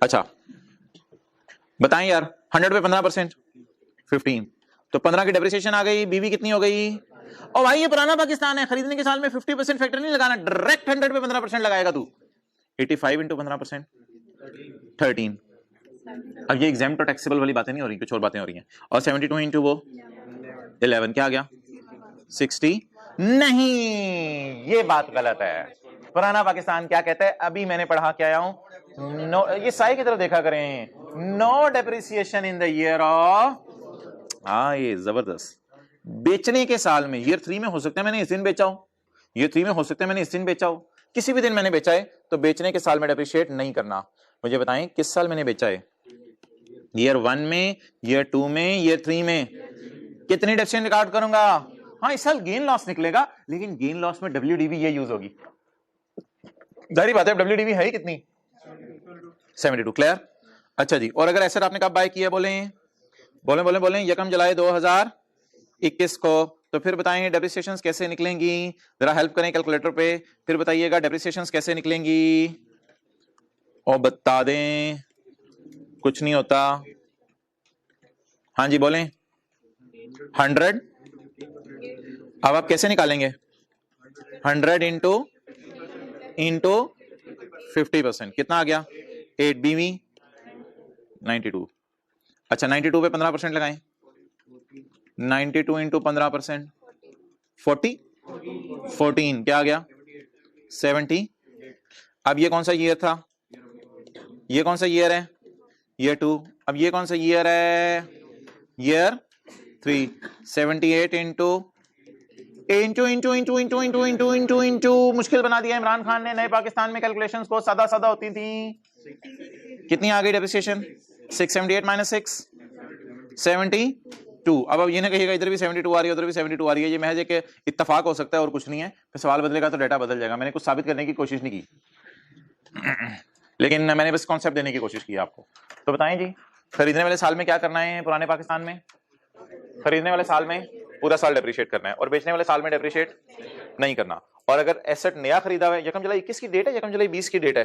अच्छा बताएं यार, 100 पे 15%, 15, तो 15 की डेप्रिसिएशन आ गई, बीवी कितनी हो गई? और भाई ये पुराना पाकिस्तान है, खरीदने के साल में 50% फैक्टर नहीं लगाना, डायरेक्ट 100 पे 15% लगाएगा तू। 85 इंटू 15%, 13। अब ये एग्जाम तो टैक्सेबल वाली बातें नहीं हो रही, कुछ और बातें हो रही हैं। और 72 इंटू वो 11, क्या आ गया? 60। नहीं, ये बात गलत है। पुराना पाकिस्तान क्या कहता है, अभी मैंने पढ़ा के आया हूं, नो, ये साई की तरफ देखा करें, no depreciation in the year of, हाँ ये जबरदस्त, बेचने के साल में, ईयर 3 में हो सकता है मैंने इस दिन बेचा हूं, ईयर 3 में हो सकता है मैंने इस दिन बेचा हूं, किसी भी दिन मैंने बेचा है, तो बेचने के साल में डेप्रिशिएट नहीं करना। मुझे बताएं किस साल मैंने बेचा है? ईयर 1 में, ईयर 2 में, ईयर 3 में। कितनी डेप्रिसिएशन रिकॉर्ड करूंगा? हाँ इस साल गेन लॉस निकलेगा, लेकिन गेन लॉस में WDV ये यूज होगी, जारी बात है। WDV है ही कितनी? 72। क्लियर? अच्छा जी, और अगर एसेट आपने कब बाय किया? बोले बोले बोले बोले, यकम जुलाई 2021 को, तो फिर बताएंगे डेप्रिसिएशंस कैसे निकलेंगी? जरा हेल्प करें कैलकुलेटर पे, फिर बताइएगा डेप्रिसिएशंस कैसे निकलेंगी, और बता दें। कुछ नहीं होता। हाँ जी बोलें। 100। अब आप कैसे निकालेंगे? 100 इंटू 50%, कितना आ गया? 8 BV 92। अच्छा 92 पे 15% लगाएं, 92 इंटू 15%, 40, 14, क्या आ गया? 70। अब ये कौन सा ईयर था? ये कौन सा ईयर है? ईयर 2। अब ये कौन सा ईयर है? Year 3। 78 into into into into into into into into into मुश्किल बना दिया इमरान खान ने नए पाकिस्तान में। कैलकुलेशंस को सादा सादा होती थी। कितनी आ गई डेप्रिसिएशन? 678 माइनस 6, 72। अब ये ना कहिएगा इधर भी 72 आ रही है उधर भी 72 आ रही है, ये महज एक इत्तेफाक हो सकता है और कुछ नहीं है। फिर सवाल बदलेगा तो डाटा बदल जाएगा। मैंने कुछ साबित करने की कोशिश नहीं की लेकिन मैंने बस कॉन्सेप्ट देने की कोशिश की आपको। तो बताएं जी, खरीदने वाले साल में क्या करना है? पुराने पाकिस्तान में खरीदने वाले साल में पूरा साल डेप्रिशिएट करना है और बेचने वाले साल में डेप्रिशिएट नहीं करना। और अगर एसेट नया खरीदा हुआ है, यकम जुलाई 21 की डेट है, यकम जुलाई 20 की डेट है,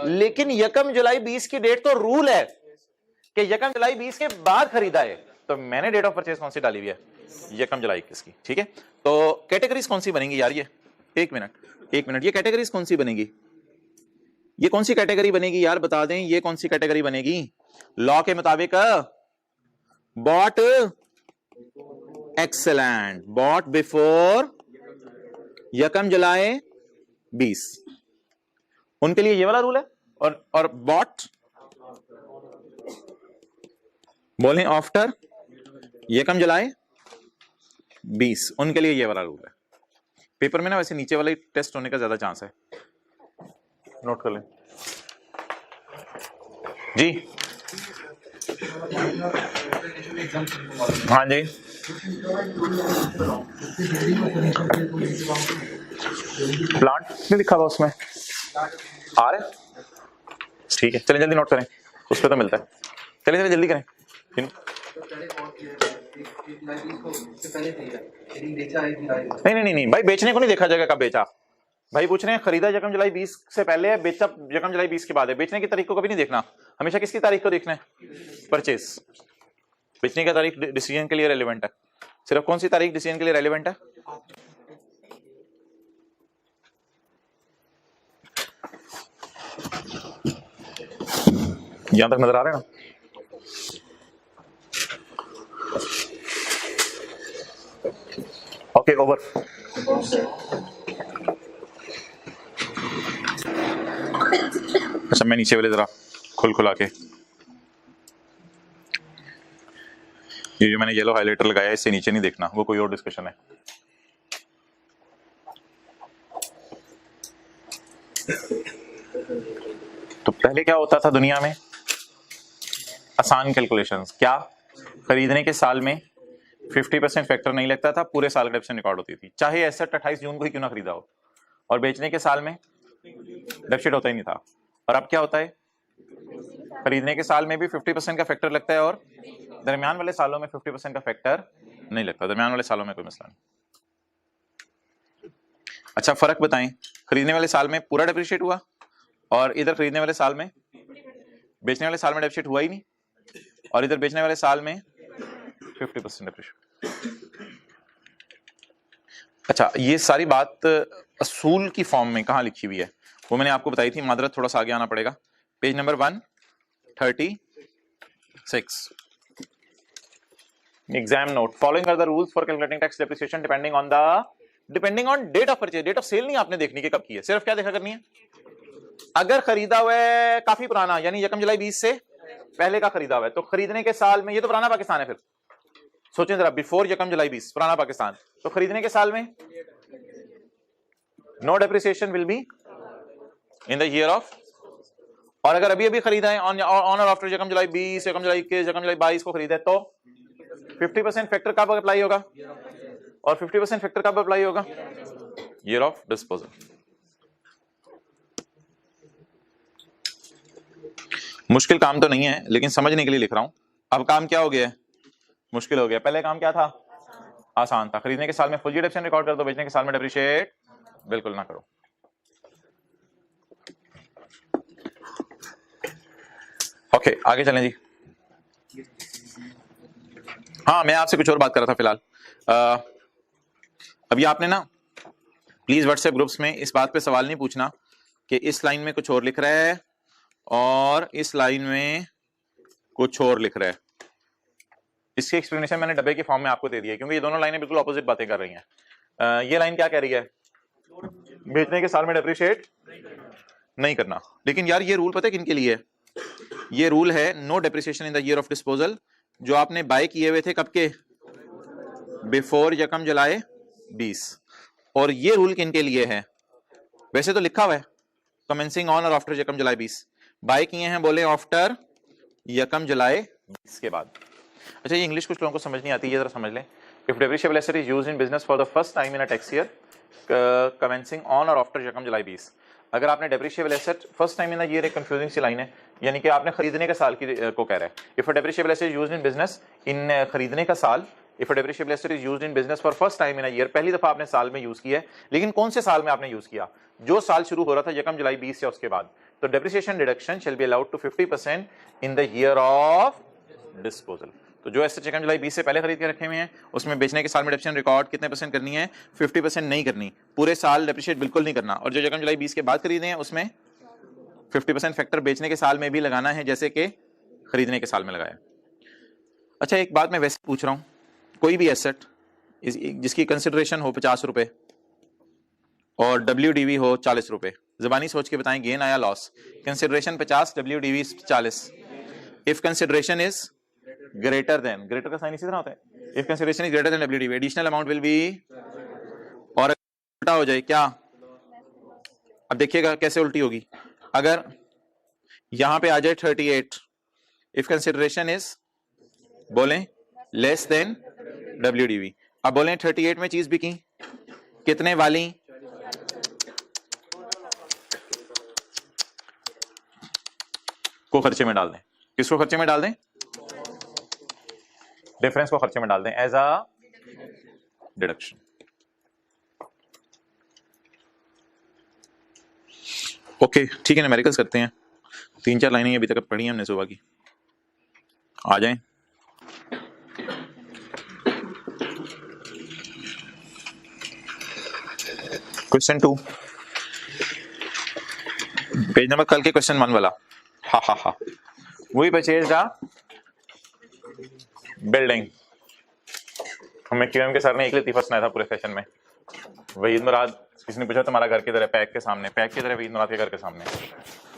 लेकिन यकम जुलाई 20 की डेट तो रूल है कि यकम जुलाई 20 के बाद खरीदा है, तो मैंने डेट ऑफ परचेज कौन सी डाली हुई है? यकम जुलाई 21 की। ठीक है, तो कैटेगरीज कौन सी बनेंगी यार? ये एक मिनट, ये कैटेगरीज कौन सी बनेगी? ये कौन सी कैटेगरी बनेगी यार, बता दें, ये कौन सी कैटेगरी बनेगी? लॉ के मुताबिक बॉट, एक्सेलेंट, बॉट बिफोर यकम जुलाई 20, उनके लिए ये वाला रूल है। और बॉट बोलें आफ्टर यकम जुलाई 20, उनके लिए ये वाला रूल है। पेपर में ना वैसे नीचे वाले टेस्ट होने का ज्यादा चांस है, नोट कर लें जी। हाँ जी, प्लांट नहीं लिखा हुआ उसमें, आ रहा है? ठीक है, चलिए जल्दी नोट करें, उस पर तो मिलता है। चलिए जल्दी करें। नहीं भाई, बेचने को नहीं देखा जाएगा कब बेचा। भाई पूछ रहे हैं खरीदा यकम जुलाई 20 से पहले है, बेचा यकम जुलाई 20 के बाद है। बेचने की तारीख को कभी नहीं देखना, हमेशा किसकी तारीख को देखना है? परचेज। बेचने की तारीख डिसीजन के लिए रेलेवेंट है। सिर्फ कौन सी तारीख डिसीजन के लिए रेलेवेंट है? यहां तक नजर आ रहा है ना? Okay, over. अच्छा मैं नीचे वाले जरा खुला के, ये जो मैंने येलो हाइलाइटर लगाया है इससे नीचे नहीं देखना, वो कोई और डिस्कशन है। तो पहले क्या होता था दुनिया में? आसान कैलकुलेशंस। क्या? खरीदने के साल में 50% फैक्टर नहीं लगता था, पूरे साल डेप्रिसिएशन रिकॉर्ड होती थी, चाहे एसेट 28 जून को ही क्यों ना खरीदा हो। और बेचने के साल में डेप्रिसिएट होता ही नहीं था। और अब क्या होता है? खरीदने के साल में भी 50% का फैक्टर लगता है और दरमियान वाले सालों में 50% का फैक्टर नहीं लगता। दरमियान वाले सालों में कोई मसला नहीं। अच्छा फर्क बताएं, खरीदने वाले साल में पूरा डेप्रिशिएट हुआ और इधर खरीदने वाले साल में, बेचने वाले साल में डेप्रिशिएट हुआ ही नहीं, और इधर बेचने वाले साल में 50% डेप्रिशिएट। अच्छा ये सारी बात असूल की फॉर्म में कहाँ लिखी हुई है वो मैंने आपको बताई थी, मादरत थोड़ा सा आगे आना पड़ेगा, page number 136। Exam note, following are the rules for calculating tax depreciation depending on date of purchase. Date of sale नहीं आपने देखनी कि कब की है, सिर्फ क्या देखा करनी है, अगर खरीदा हुआ है काफी पुराना यानी 1 जुलाई 20 से पहले का खरीदा हुआ है तो खरीदने के साल में, ये तो पुराना पाकिस्तान है, फिर सोचें जरा, बिफोर 1 जुलाई 20 पुराना पाकिस्तान, तो खरीदने के साल में no depreciation will be in the year of, और अगर अभी अभी खरीदा है ऑन और आफ्टर 1 जुलाई 20, 1 जुलाई 21, 1 जुलाई 22 को खरीदा है तो 50% फैक्टर कब अप्लाई होगा, और 50% फैक्टर कब अप्लाई होगा, ईयर ऑफ डिस्पोजल। मुश्किल काम तो नहीं है लेकिन समझने के लिए लिख रहा हूं। अब काम क्या हो गया है, मुश्किल हो गया। पहले काम क्या था, आसान था, खरीदने के साल में फुल डिडक्शन रिकॉर्ड कर दो, बेचने के साल में डेप्रिशिएट बिल्कुल ना करो। ओके आगे चलें जी। हाँ मैं आपसे कुछ और बात कर रहा था फिलहाल। अभी आपने ना प्लीज व्हाट्सएप ग्रुप्स में इस बात पे सवाल नहीं पूछना कि इस लाइन में कुछ और लिख रहा है और इस लाइन में कुछ और लिख रहा है। इसकी एक्सप्लेनेशन मैंने डब्बे के फॉर्म में आपको दे दी है क्योंकि ये दोनों लाइनें बिल्कुल ऑपोजिट बातें कर रही हैं। ये लाइन क्या कह रही है, बेचने के साल में डेप्रिशिएट नहीं करना, लेकिन यार ये रूल पता है किनके लिए है, ये रूल है no depreciation in the year of disposal, जो आपने बाय किए हुए थे कब के, बिफोर 1 जुलाई 20। और ये रूल किनके लिए है, वैसे तो लिखा हुआ है कमेंसिंग ऑन और आफ्टर 1 जुलाई 20, बाय किए हैं बोले आफ्टर 1 जुलाई 20 के बाद। अच्छा ये इंग्लिश कुछ लोगों को समझ नहीं आती, ये जरा समझ लें। If depreciable asset is used in business for the first time in a tax year commencing on और आफ्टर 1 जुलाई 20, अगर आपने depreciable asset first time in the year, एक कंफ्यूजिंग सी लाइन है, यानी कि आपने खरीदने के साल की को कह रहा है। If a depreciable asset is used in business, in खरीदने का साल, if a depreciable asset is used in business for first time in a year, पहली दफा आपने साल में यूज किया है, लेकिन कौन से साल में आपने यूज किया, जो साल शुरू हो रहा था 1 जुलाई 20 या उसके बाद, तो depreciation deduction shall be allowed to 50% in the year of disposal. तो जो एसेट 1 जुलाई 20 से पहले खरीद के रखे हुए हैं उसमें बेचने के साल में डेप्रिसिएशन रिकॉर्ड कितने परसेंट करनी है, 50% नहीं करनी, पूरे साल डेप्रिशिएट बिल्कुल नहीं करना, और जो 1 जुलाई 20 के बाद खरीदे हैं उसमें 50% फैक्टर बेचने के साल में भी लगाना है जैसे कि खरीदने के साल में लगाया। अच्छा एक बात मैं वैसे पूछ रहा हूं, कोई भी एसेट जिसकी कंसिडरेशन हो 50 रुपए और WDV हो 40 रुपए, जबानी सोच के बताएं गेन आया loss, consideration 50, WDV 40, if consideration is greater than, greater का साइन इसी तरह होता है, if consideration is greater than WDV additional amount will be, और उल्टा हो जाए क्या, अब देखिएगा कैसे उल्टी होगी, अगर यहां पे आ जाए 38, इफ कंसिडरेशन इज बोलें लेस देन WDV, अब बोलें 38 में चीज बिकी कितने वाली, को खर्चे में डाल दें, किसको खर्चे में डाल दें, डिफरेंस को खर्चे में डाल दें एज अ डिडक्शन। ओके ठीक है, न्यूमेरिकल्स करते हैं, 3-4 लाइनें अभी तक पढ़ी हैं हमने सुबह की, आ जाएं। क्वेश्चन 2 पेज नंबर कल के क्वेश्चन 1 वाला, हा वही परचेज द बिल्डिंग, हमें QM के सर ने एक लतीफा सुनाया था पूरे सेशन में, वहीद मुराद किसी ने पूछा तुम्हारा घर किधर है, पैक के सामने, पैक किधर है, वहीद मुराद के घर के सामने।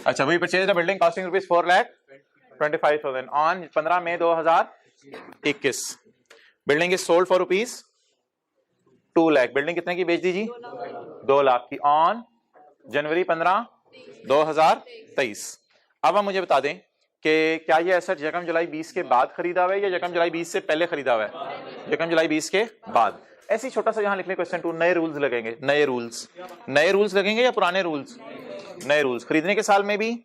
अच्छा वही purchase the building costing rupees 4,25,000 on 15 May 2021, building is sold for rupees 2 lakh, building कितने की बेच दी जी, 2 लाख की ऑन जनवरी 15 2023। अब आप मुझे बता दें कि क्या ये एसेट 1 जुलाई 20 के बाद खरीदा हुआ है या 1 जुलाई 20 से पहले खरीदा हुआ है, 1 जुलाई 20 के बाद। ऐसी छोटा सा यहां लिख लें क्वेश्चन 2, नए रूल्स लगेंगे, नए रूल्स लगेंगे या पुराने रूल्स, नए रूल्स, खरीदने के साल में भी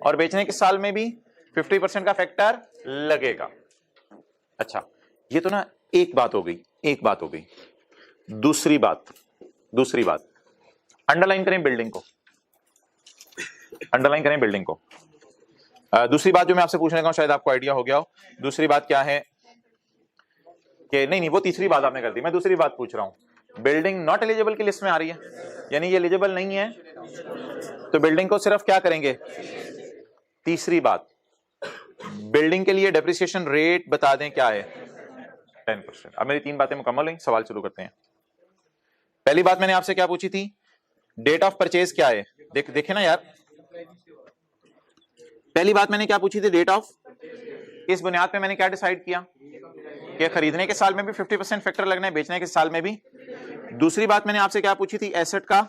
और बेचने के साल में भी 50% का फैक्टर लगेगा। अच्छा ये तो ना एक बात हो गई, दूसरी बात दूसरी बात, अंडरलाइन करें बिल्डिंग को, अंडरलाइन करें बिल्डिंग को। दूसरी बात जो मैं आपसे पूछने का शायद आपको आइडिया हो गया हो, दूसरी बात क्या है कि नहीं वो तीसरी बात आपने कर दी, मैं दूसरी बात पूछ रहा हूं। बिल्डिंग नॉट एलिजिबल की लिस्ट में आ रही है, यानी ये एलिजिबल नहीं है, तो बिल्डिंग को सिर्फ क्या करेंगे। तीसरी बात, बिल्डिंग के लिए डेप्रिसिएशन रेट बता दें क्या है, 10%। अब मेरी 3 बातें मुकम्मल हुई, सवाल शुरू करते हैं। पहली बात मैंने आपसे क्या पूछी थी, डेट ऑफ परचेज क्या है। देखे ना यार, पहली बात मैंने क्या पूछी थी, डेट ऑफ। इस बुनियाद पे मैंने क्या डिसाइड किया कि खरीदने के साल में भी 50% फैक्टर लगना है, बेचने के साल में भी। दूसरी बात मैंने आपसे क्या पूछी थी, एसेट का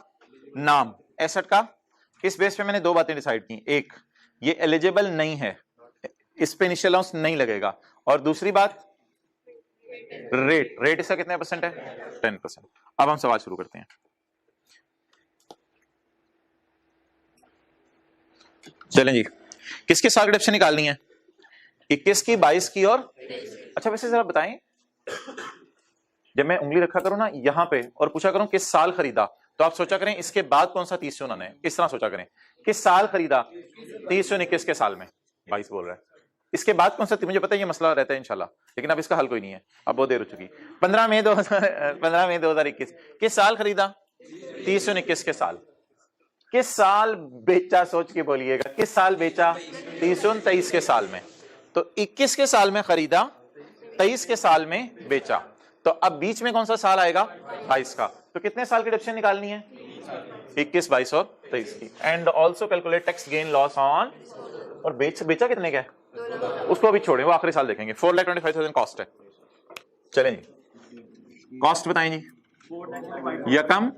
नाम, एसेट का। इस बेस पे मैंने 2 बातें डिसाइड की, एक ये एलिजिबल नहीं है, इस पे इनिशियल अलाउंस नहीं लगेगा, और दूसरी बात रेट, रेट इसका कितने परसेंट है, 10%। अब हम सवाल शुरू करते हैं। चलें जी, किसके साथ डिडक्शन निकालनी है, 21 की, 22 की और अच्छा वैसे जरा बताएं, जब मैं उंगली रखा करूं ना यहां पे और पूछा करूं किस साल खरीदा, तो आप सोचा करें इसके बाद कौन सा 30 उन्होंने, इस तरह सोचा करें किस साल खरीदा, 3021 के साल में, 22 बोल रहा है, इसके बाद कौन सा, मुझे पता है ये मसला रहता है इंशाल्लाह, लेकिन अब इसका हल कोई नहीं है, अब बहुत देर हो चुकी। 15 मई 2021 किस साल खरीदा, 3021 के साल। किस साल बेचा, सोच के बोलिएगा, किस साल बेचा, 3023 के साल में। तो 21 के साल में खरीदा, 23 के साल में बेचा, तो अब बीच में कौन सा साल आएगा, 22 का। तो कितने साल की डिडक्शन निकालनी है, 21, 22 और 23 की। And also calculate tax gain loss on, और बेचा कितने का है उसको अभी छोड़ें, वो आखिरी साल देखेंगे। 4,25,000 कॉस्ट है। चलें जी, कॉस्ट बताएं जी, यकम,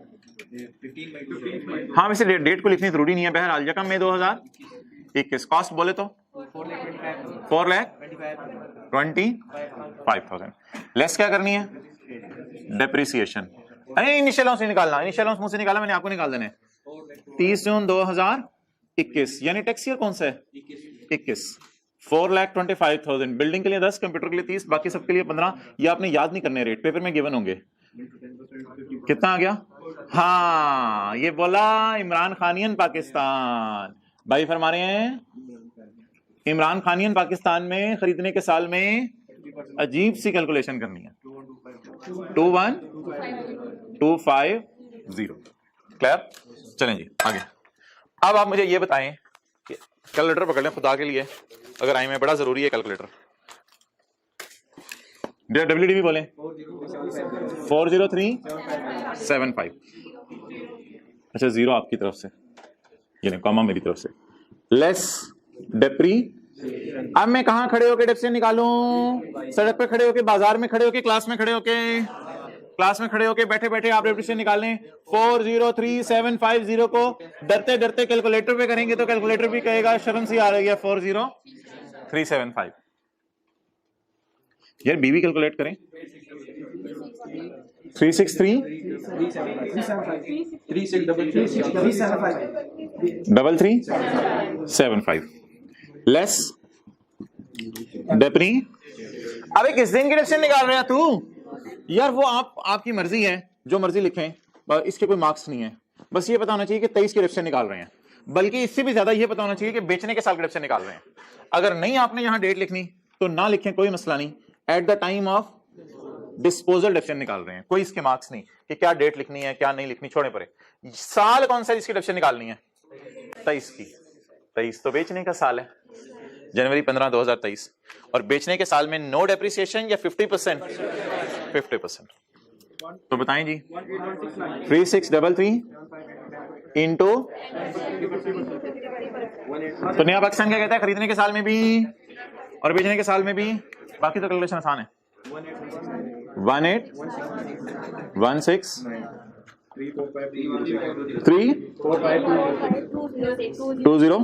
हाँ वैसे डेट को लिखनी जरूरी नहीं है, बहरहाल यकम में 2021 कॉस्ट बोले तो 4,25,000। लेस क्या करनी है, डेप्रिसिएशन। अरे इनिशियल अलाउंस नहीं निकालना, इनिशियल अलाउंस मुझसे निकाला मैंने, आपको निकाल देने। 30 जून 2021 यानी टैक्स ईयर कौन सा है, 21। 4,25,000, बिल्डिंग के लिए 10, कंप्यूटर के लिए 30, बाकी सबके लिए 15। ये आपने याद नहीं करने, रेट पेपर में गिवन होंगे। कितना आ गया, हाँ ये बोला इमरान खानियन पाकिस्तान, भाई फरमा रहे हैं इमरान खानियन पाकिस्तान में खरीदने के साल में अजीब सी कैलकुलेशन करनी है, 21,250। क्लियर, चलें जी आगे। अब आप मुझे ये बताएं कि कैलकुलेटर पकड़ लें खुदा के लिए, अगर आई में बड़ा जरूरी है कैलकुलेटर। WDV बोले 40375। अच्छा जीरो आपकी तरफ से, ये नहीं कॉमा मेरी तरफ से, लेस डेप्री। अब मैं कहां खड़े होके डेप्रिसिएशन निकालूं, सड़क पे खड़े होके, बाजार में खड़े होके, क्लास में खड़े होके, क्लास में खड़े होके बैठे बैठे आप डेप्रिसिएशन निकाल लें। 403,750 को डरते डरते कैलकुलेटर पे करेंगे तो कैलकुलेटर भी कहेगा शर्म सी आ रही है 40375। यार बीवी कैलकुलेट करें, 363,3375 लेस डेप्री। अबे किस दिन की डिडक्शन निकाल रहे हैं तू यार, वो आपकी मर्जी है, जो मर्जी लिखें, इसके कोई मार्क्स नहीं है। बस ये पता होना चाहिए कि 23 की डिडक्शन निकाल रहे हैं, बल्कि इससे भी ज्यादा ये पता होना चाहिए कि बेचने के साल की डिडक्शन निकाल रहे हैं। अगर नहीं आपने यहां डेट लिखनी तो ना लिखें, कोई मसला नहीं, at the time of disposal deduction निकाल रहे हैं, कोई इसके मार्क्स नहीं कि क्या डेट लिखनी है क्या नहीं लिखनी, छोड़े परे। साल कौन सा इसकी डिडक्शन निकालनी है, 23 की। 23 तो बेचने का साल है, जनवरी 15 2023, और बेचने के साल में नो डेप्रिसिएशन या 50%, 50%। तो बताएं जी, 3633 इंटू, तो नया पाकिस्तान क्या कहता है, खरीदने के साल में भी और बेचने के साल में भी, बाकी तो कैलकुलेशन आसान है। 1816 345,206।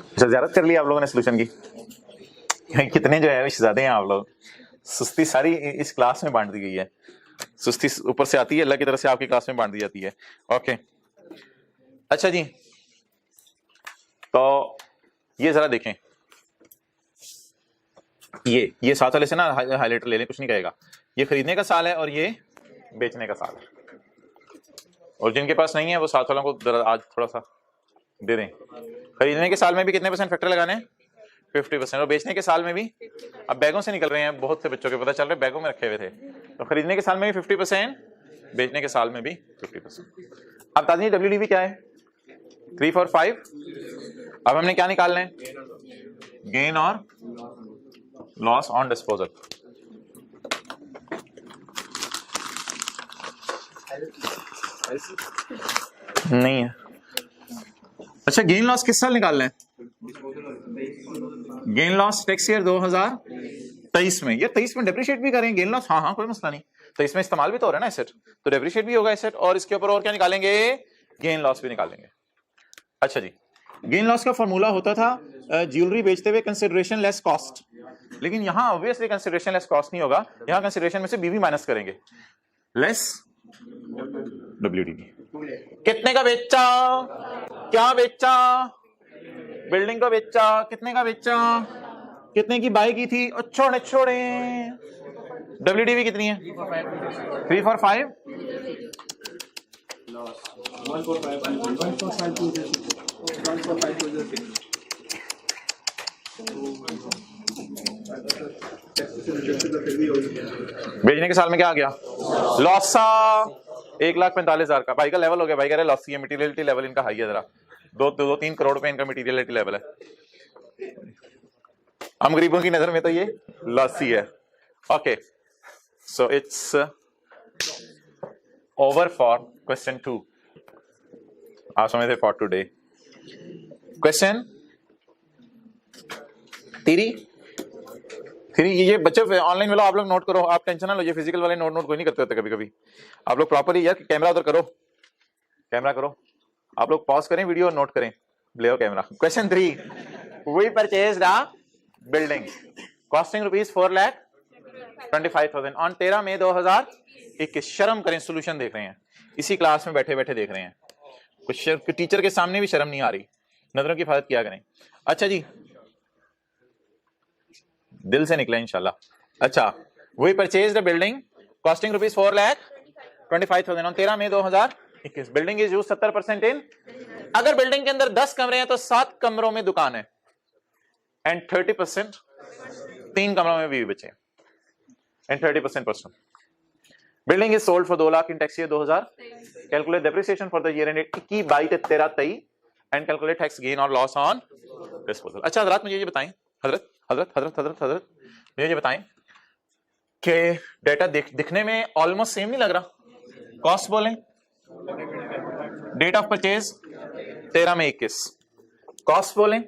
अच्छा ज़्यारत कर ली आप लोगों ने सोल्यूशन की, कितने जो है ज्यादा हैं आप लोग। सुस्ती सारी इस क्लास में बांट दी गई है, सुस्ती ऊपर से आती है, अल्लाह की तरफ से आपकी क्लास में बांट दी जाती है। ओके अच्छा जी, तो ये जरा देखें, ये साथ वाले से ना हाईलाइटर ले लें, कुछ नहीं कहेगा। ये खरीदने का साल है और ये बेचने का साल है, और जिनके पास नहीं है वो साथ वालों को आज थोड़ा सा दे दें। खरीदने के साल में भी कितने % फैक्टर लगाने हैं? 50%। और बेचने के साल में भी, अब बैगों से निकल रहे हैं बहुत से बच्चों के, पता चल रहा है बैगों में रखे हुए थे। तो खरीदने के साल में भी 50%, बेचने के साल में भी 50%। अब ताज़ी WDV क्या है? 3, 4, 5। अब हमने क्या निकालना है? गेन और लॉस ऑन डिस्पोजल। नहीं है। अच्छा, गेन लॉस किस साल निकालना है? गेन लॉस टैक्स ईयर 2023 में। ये 23 में डेप्रिशिएट भी करें गेन लॉस, हाँ कोई मसला नहीं। तो इसमें इस्तेमाल भी तो हो रहा है ना एसेट, तो डेप्रिशिएट भी होगा एसेट, और इसके ऊपर और क्या निकालेंगे? गेन लॉस भी निकालेंगे। अच्छा जी, गेन लॉस का फॉर्मूला होता था ज्वेलरी बेचते हुए कंसिडरेशन लेस कॉस्ट, लेकिन यहां ऑब्वियसली कंसिडरेशन लेस कॉस्ट नहीं होगा, यहां कंसिडरेशन में से बीवी माइनस करेंगे, लेस WDV। कितने का बेचा? क्या बेचा? बिल्डिंग को बेचा। कितने का बेचा? कितने की बाई की थी? और छोड़े छोड़े। WDV कितनी है? 3, 4, 5। बेचने के साल में क्या आ गया? लॉसा 1,45,000 का। भाई का लेवल हो गया, भाई कह रहे लॉसी है, मटेरियलिटी लेवल इनका हाई है, जरा 2-3 करोड़ रुपए इनका मटेरियलिटी लेवल है। हम गरीबों की नजर में तो ये लॉसी है। Okay, so it's over for question 2। आप समझते फॉर टुडे। क्वेश्चन 3। ये बच्चे ऑनलाइन में लो, आप लोग नोट करो, आप टेंशन ना लो, ये फिजिकल वाले नोट कोई नहीं करते होते कभी कभी। आप लोग प्रॉपरली यार कैमरा उधर करो, कैमरा करो, आप लोग पॉज करें वीडियो और नोट करें, ले camera. Question 3, we purchased a building costing ₹4,25,000 on 13 May 2021। शर्म करें, सोल्यूशन देख रहे हैं, इसी क्लास में बैठे बैठे देख रहे हैं, कुछ टीचर के सामने भी शर्म नहीं आ रही, नजरों की हिफाजत किया करें। अच्छा जी, दिल से निकले इंशाल्लाह। अच्छा, we purchased a building costing ₹4,25,000 on 13 May 2021। Building is used 70% in, अगर बिल्डिंग के अंदर 10 कमरे हैं तो 7 कमरों में दुकान है, एंड 30% 3 कमरों में भी बचे, and 30% person. Building is sold for 2 lakh in tax year 2000। Calculate depreciation for the year and 21/22/23 and calculate tax gain और लॉस ऑन डिस्पोजल। अच्छा हजरत, मुझे ये बताएं, हजरत मुझे ये बताएं कि डेटा दिखने में ऑलमोस्ट सेम नहीं लग रहा? कॉस्ट बोलें, डेट ऑफ परचेज 13 में 21, कॉस्ट बोलें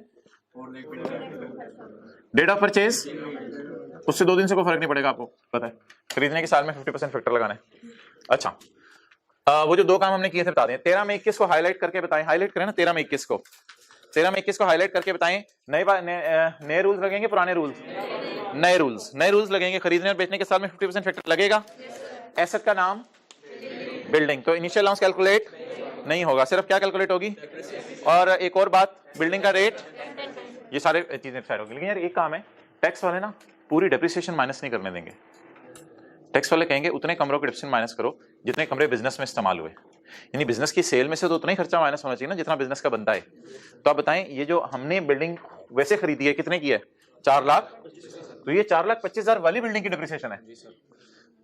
डेट ऑफ परचेज, उससे 2 दिन से कोई फर्क नहीं पड़ेगा, आपको पता है। खरीदने के साल में 50% फैक्टर लगाना है। अच्छा, वो जो 2 काम हमने किए थे बता दें। 13 में 21 को हाईलाइट करके बताएं, हाईलाइट करें ना 13 में 21 को, 13 में 21 को हाईलाइट करके बताएं। नए रूल्स लगेंगे, पुराने रूल्स? नए रूल्स लगेंगे। खरीदने और बेचने के साल में 50% फैक्टर लगेगा। एसेट का नाम बिल्डिंग, तो इनिशियल अलाउंस कैलकुलेट नहीं होगा, सिर्फ क्या कैलकुलेट होगी? और एक और बात, बिल्डिंग का रेट, ये सारे चीजें डिसाइड होगी। लेकिन यार एक काम है, टैक्स वाले ना पूरी डेप्रिसिएशन माइनस नहीं करने देंगे। टैक्स वाले कहेंगे उतने कमरों के डेप्रिसिएशन माइनस करो जितने कमरे बिजनेस में इस्तेमाल हुए, यानी बिजनेस की सेल में से तो उतना ही खर्चा माइनस होना चाहिए ना जितना बिजनेस का बनता है। तो आप बताएं, ये जो हमने बिल्डिंग वैसे खरीदी है कितने की है? 4 लाख, तो ये 4,25,000 वाली बिल्डिंग की डेप्रिसिएशन है।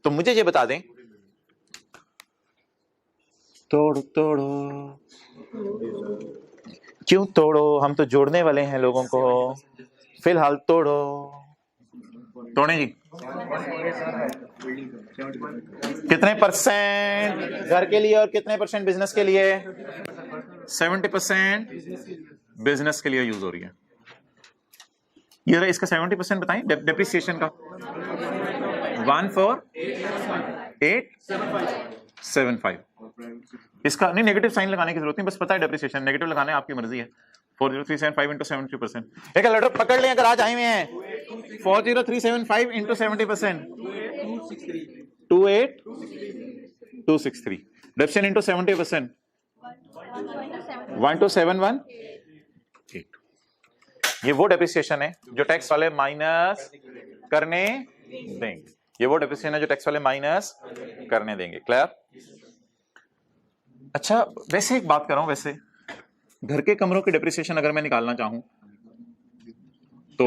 तो मुझे ये बता दें, तोड़ो क्यों तोड़ो, हम तो जोड़ने वाले हैं लोगों को, फिलहाल तोड़ें जी। कितने % घर के लिए और कितने % बिजनेस के लिए? 70% बिजनेस के लिए यूज हो रही है। ये इसका 70% बताएं डेप्रिसिएशन का। 14875। इसका नहीं, नेगेटिव साइन लगाने की जरूरत नहीं, बस पता है डेप्रिसिएशन नेगेटिव लगाना है, आपकी मर्जी है। 40375 इंटू 70%। एक लेटर पकड़ लें अगर आज आए हुए हैं। 40375 इंटू 70%, 28263। Depreciation into 70%, 12718। ये वो डेप्रिसिएशन है जो टैक्स वाले माइनस करने देंगे। ये वो डेप्रिसिएशन है जो टैक्स वाले माइनस करने देंगे। क्लियर? अच्छा, वैसे एक बात कर रहा हूं, वैसे घर के कमरों की डेप्रिसिएशन अगर मैं निकालना चाहूं तो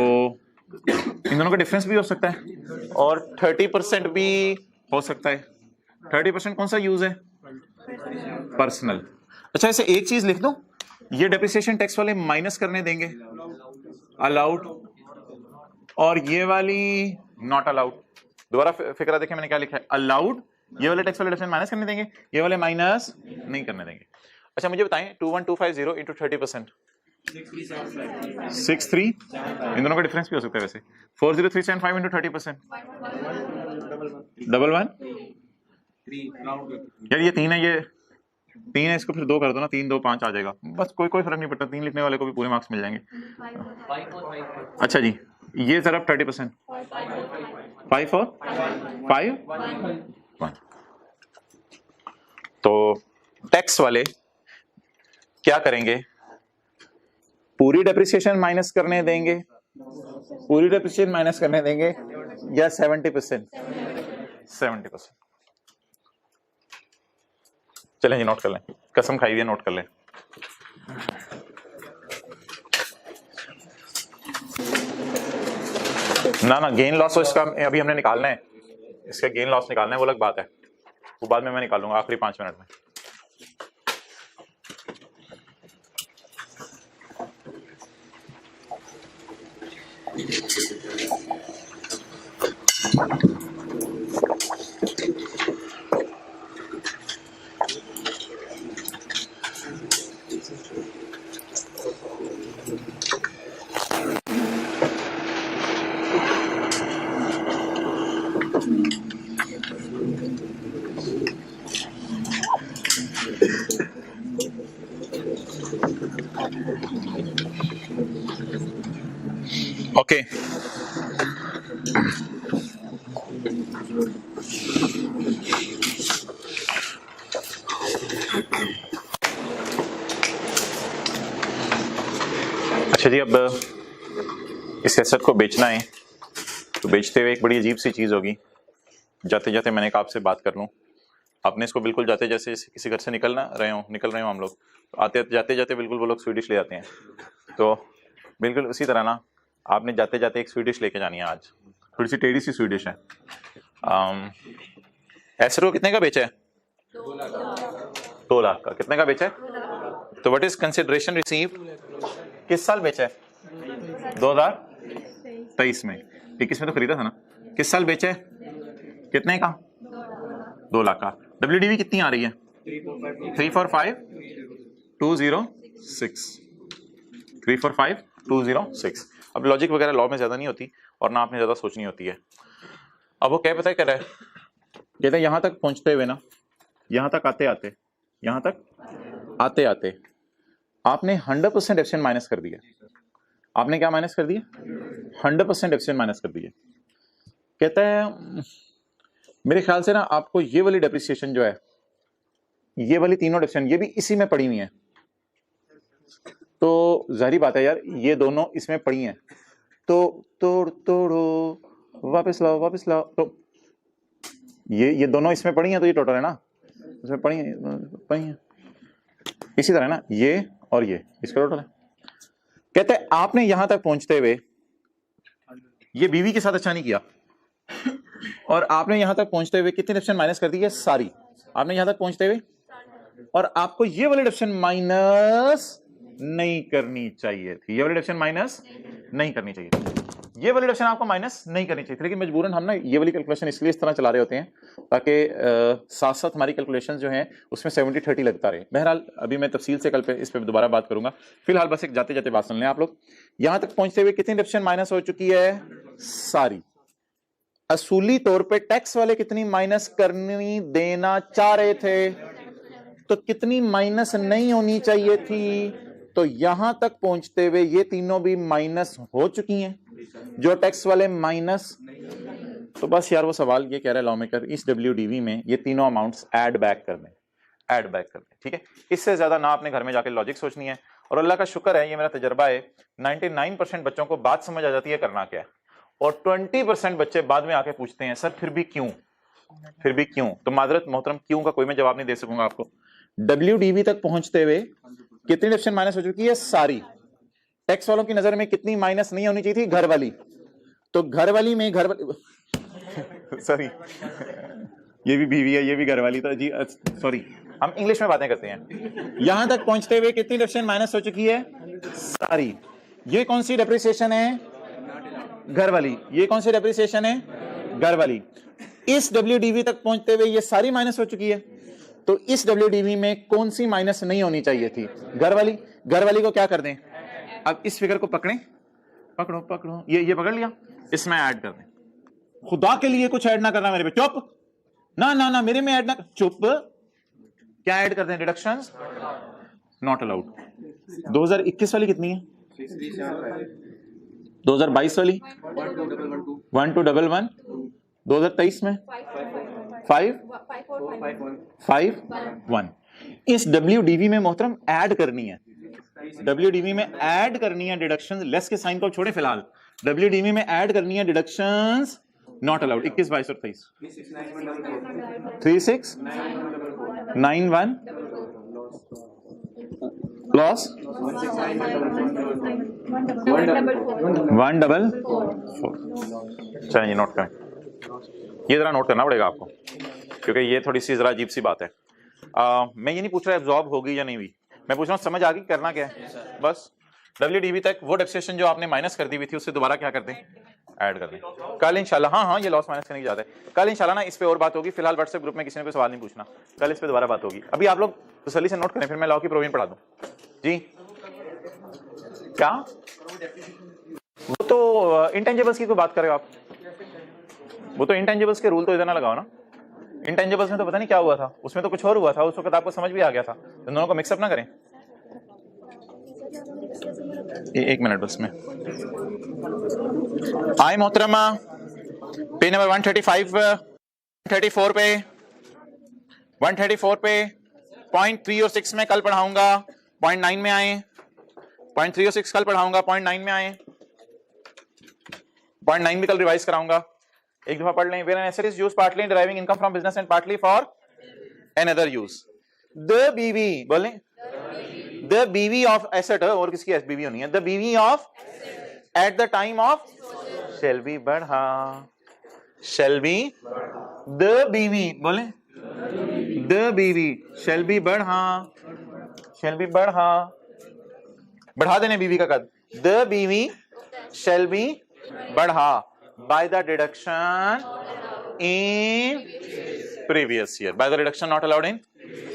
इन दोनों का डिफरेंस भी हो सकता है और 30% भी हो सकता है। 30% कौन सा यूज है? पर्सनल। अच्छा, ऐसे एक चीज लिख दो, ये डेप्रिसिएशन टैक्स वाले माइनस करने देंगे, अलाउड, और ये वाली नॉट अलाउड। दोबारा फिक्रा देखें मैंने क्या लिखा है, अलाउड, ये वाले टैक्स वाले डेप्रिसिएशन माइनस करने देंगे, ये वाले माइनस नहीं करने देंगे। अच्छा मुझे बताएं 21250 इंटू 30%, 63, इन दोनों का डिफरेंस भी हो सकता है वैसे। 40375 इंटू 30%, 11 यार ये 3 है, ये 3 है, इसको फिर 2 कर दो ना, 3 2 5 आ जाएगा, बस कोई फर्क नहीं पड़ता, 3 लिखने वाले को भी पूरे मार्क्स मिल जाएंगे। अच्छा जी, ये जरा 30%, 5 और 5 1। तो टैक्स वाले क्या करेंगे, पूरी डेप्रिसिएशन माइनस करने देंगे, पूरी डेप्रिसिएशन माइनस करने देंगे, या 70%? 70%। चलें जी, नोट कर लें, कसम खाई हुई है, नोट कर लें। ना गेन लॉस, इसका अभी हमने निकालना है, इसका गेन लॉस निकालना है, वो अलग बात है, वो बाद में मैं निकालूंगा आखिरी 5 मिनट में। ओके, अच्छा जी, अब इस एसेट को बेचना है, तो बेचते हुए एक बड़ी अजीब सी चीज होगी। जाते जाते मैंने कहा आपसे बात कर लूं, आपने इसको बिल्कुल जाते जैसे किसी घर से निकल रहे हो हम लोग, तो आते जाते जाते बिल्कुल वो लोग स्वीडिश ले आते हैं, तो बिल्कुल उसी तरह ना आपने जाते जाते एक स्वीडिश लेके जानी है आज, थोड़ी सी टेढ़ी सी स्वीडिश है। एसेट को कितने का बेचा है? 2 लाख का। कितने का बेचा है? तो व्हाट इज कंसिडरेशन रिसीव, किस साल बेचा है? 2023 में, 21 में तो खरीदा था ना, किस साल बेचा है? कितने का? 2 लाख का। WDV कितनी आ रही है? 345206, 345206। अब लॉजिक वगैरह लॉ में ज्यादा नहीं होती और ना आपने ज्यादा सोचनी होती है। अब वो क्या पता है कर रहा है, कहते हैं यहां तक पहुंचते हुए ना, यहां तक आते आते, यहां तक आते आते आपने 100% एफिशिएंट माइनस कर दिया। आपने क्या माइनस कर दिया? 100% एफिशिएंट माइनस कर दिया। कहता है मेरे ख्याल से ना आपको ये वाली डेप्रिसिएशन जो है, ये वाली तीनों डेप्रिसिएशन, ये भी इसी में पड़ी हुई है, तो जाहिर बात है यार ये दोनों इसमें पड़ी हैं, तो तोड़ो वापस लाओ, तो ये दोनों इसमें पड़ी हैं, तो ये टोटल है ना, इसमें पड़ी हैं। इसी तरह ना ये और ये इसका टोटल है। कहते हैं आपने यहां तक पहुंचते हुए ये बीवी के साथ अच्छा नहीं किया, और आपने यहां तक पहुंचते हुए कितनी डेप्रिसिएशन माइनस कर दी है? सारी। आपने यहां तक पहुंचते हुए, और आपको ये वाली डेप्रिसिएशन माइनस नहीं करनी चाहिए थी, ये वाली डेप्रिसिएशन माइनस नहीं करनी चाहिए थी, ये वाली डेप्रिसिएशन आपको माइनस नहीं करनी चाहिए थी, लेकिन मजबूरन हम ना ये वाली कैलकुलेशन इसलिए इस तरह चला रहे होते हैं ताकि साथ साथ हमारी कैलकुलेशंस जो हैं उसमें 70-30 लगता रहे। बहरहाल अभी मैं तफसील से कल पे इस पे दोबारा बात करूंगा, फिलहाल बस एक जाते जाते बात सुन लें आप लोग। यहां तक पहुंचते हुए कितनी डेप्रिसिएशन माइनस हो चुकी है? सारी। असूली तौर पे टैक्स वाले कितनी माइनस करनी देना चाह रहे थे, तो कितनी माइनस नहीं होनी चाहिए थी? तो यहां तक पहुंचते हुए ये तीनों भी माइनस हो चुकी हैं, जो टैक्स वाले माइनस। तो बस यार वो सवाल ये कह रहा है लॉ मेकर, इस WDV में ये तीनों अमाउंट्स ऐड बैक कर दें, ठीक है। इससे ज्यादा ना आपने घर में जाके लॉजिक सोचनी है, और अल्लाह का शुक्र है, ये मेरा तजर्बा है, 99% बच्चों को बात समझ आ जाती है करना क्या है, और 20% बच्चे बाद में आके पूछते हैं सर फिर भी क्यों, फिर भी क्यों। तो माजरत मोहतरम, क्यों का कोई मैं जवाब नहीं दे सकूंगा आपको। WDV तक पहुंचते हुए कितनी डिफिशन माइनस हो चुकी है? सारी। टैक्स वालों की नजर में कितनी माइनस नहीं होनी चाहिए थी? घर वाली। तो घर वाली में घर वाली सॉरी ये भी बीवी है, ये भी घर वाली, तो जी सॉरी, हम इंग्लिश में बातें करते हैं। यहां तक पहुंचते हुए कितनी डिफिशन माइनस हो चुकी है? सारी। ये कौन सी डेप्रिसिएशन है? घर वाली। ये कौन सी डेप्रिसिएशन है? घर वाली। इस WDV तक पहुंचते हुए ये सारी माइनस हो चुकी है। तो इस WDV में कौन सी माइनस नहीं होनी चाहिए थी? घर वाली। घर वाली को क्या कर दें? अब इस फिगर को पकड़ें, पकड़ो पकड़ो, ये पकड़ लिया, इसमें ऐड कर दें। खुदा के लिए कुछ ऐड ना करना मेरे पे, चुप ना ना ना, मेरे में ऐड ना, चुप। क्या ऐड कर दें? Deductions not allowed. 2021 वाली कितनी है? 2022 वाली 1211, 2023 में 551। इस WDV में मोहतरम ऐड करनी है, WDV में ऐड करनी है डिडक्शंस। लेस के साइन को छोड़े फिलहाल, WDV में ऐड करनी है डिडक्शंस नॉट अलाउड। 21, 22 और 23 3691 लॉस 144। चलिए नोट करें, ये जरा नोट करना पड़ेगा आपको, क्योंकि ये थोड़ी सी जरा अजीब सी बात है। मैं ये नहीं पूछ रहा एब्जॉर्ब होगी या नहीं हुई, मैं पूछ रहा हूँ समझ आ गई करना क्या है। बस WDV तक वो डेप्रिसिएशन जो आपने माइनस कर दी हुई थी उससे दोबारा क्या कर दें? ऐड कर दें। कल इंशाल्लाह, हाँ ये लॉस माइनस करने की जाता है, कल इंशाल्लाह ना इस पे और बात होगी। फिलहाल व्हाट्सएप ग्रुप में किसी ने कोई सवाल नहीं पूछना, कल इस पे दोबारा बात होगी। अभी आप लोग तसल्ली से नोट करें, फिर मैं लॉ की प्रोविजन पढ़ा दूं। जी क्या? वो तो इंटेंजिबल्स की कोई बात कर रहे हो आप? वो तो इंटेंजिबल्स के रूल तो इधर ना लगाओ ना। इंटेंजिबल्स में तो पता नहीं क्या हुआ था, उसमें तो कुछ और हुआ था, उस वक्त आपको समझ भी आ गया था। तो दोनों को मिक्सअप ना करें। एक मिनट बस में आई मोहतरमा, पेज नंबर 135 134 पे 134 पे पॉइंट 3 और 6 में कल पढ़ाऊंगा, पॉइंट 9 में आए। पॉइंट 3 और 6 कल पढ़ाऊंगा, पॉइंट 9 में आए। पॉइंट 9 भी कल रिवाइज कराऊंगा, एक दफा पढ़ लें। Where an asset is used partly in deriving income from business and partly for another use. The BV बोलें, the BV of asset, और किसकी BV होनी है? The BV of at the time of shall be बढ़ा, shall be the BV बोलें, the BV shall be बढ़ा, shall be बढ़ा, बढ़ा देने BV का कद। The BV shall be बढ़ा by the deduction in previous year, by the deduction not allowed in।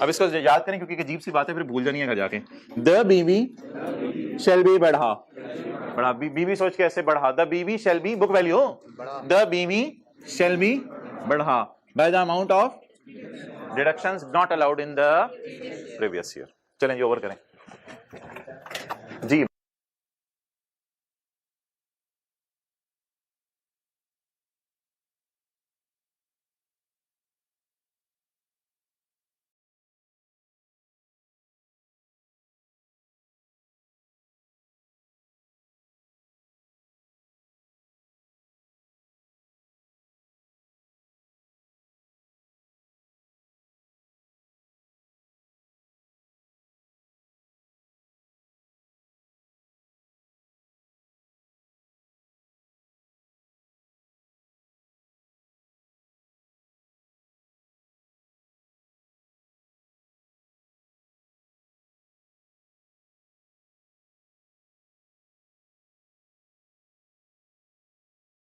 अब इसको याद करें क्योंकि अजीब सी बात है, फिर भूल जानी है घर जाके। The BV shall be बढ़ा, बढ़ा BV सोच के ऐसे बढ़ा, the BV shall be book value, the BV shall be बढ़ा by the amount of deductions not allowed in the previous year। चलें जी ओवर करें।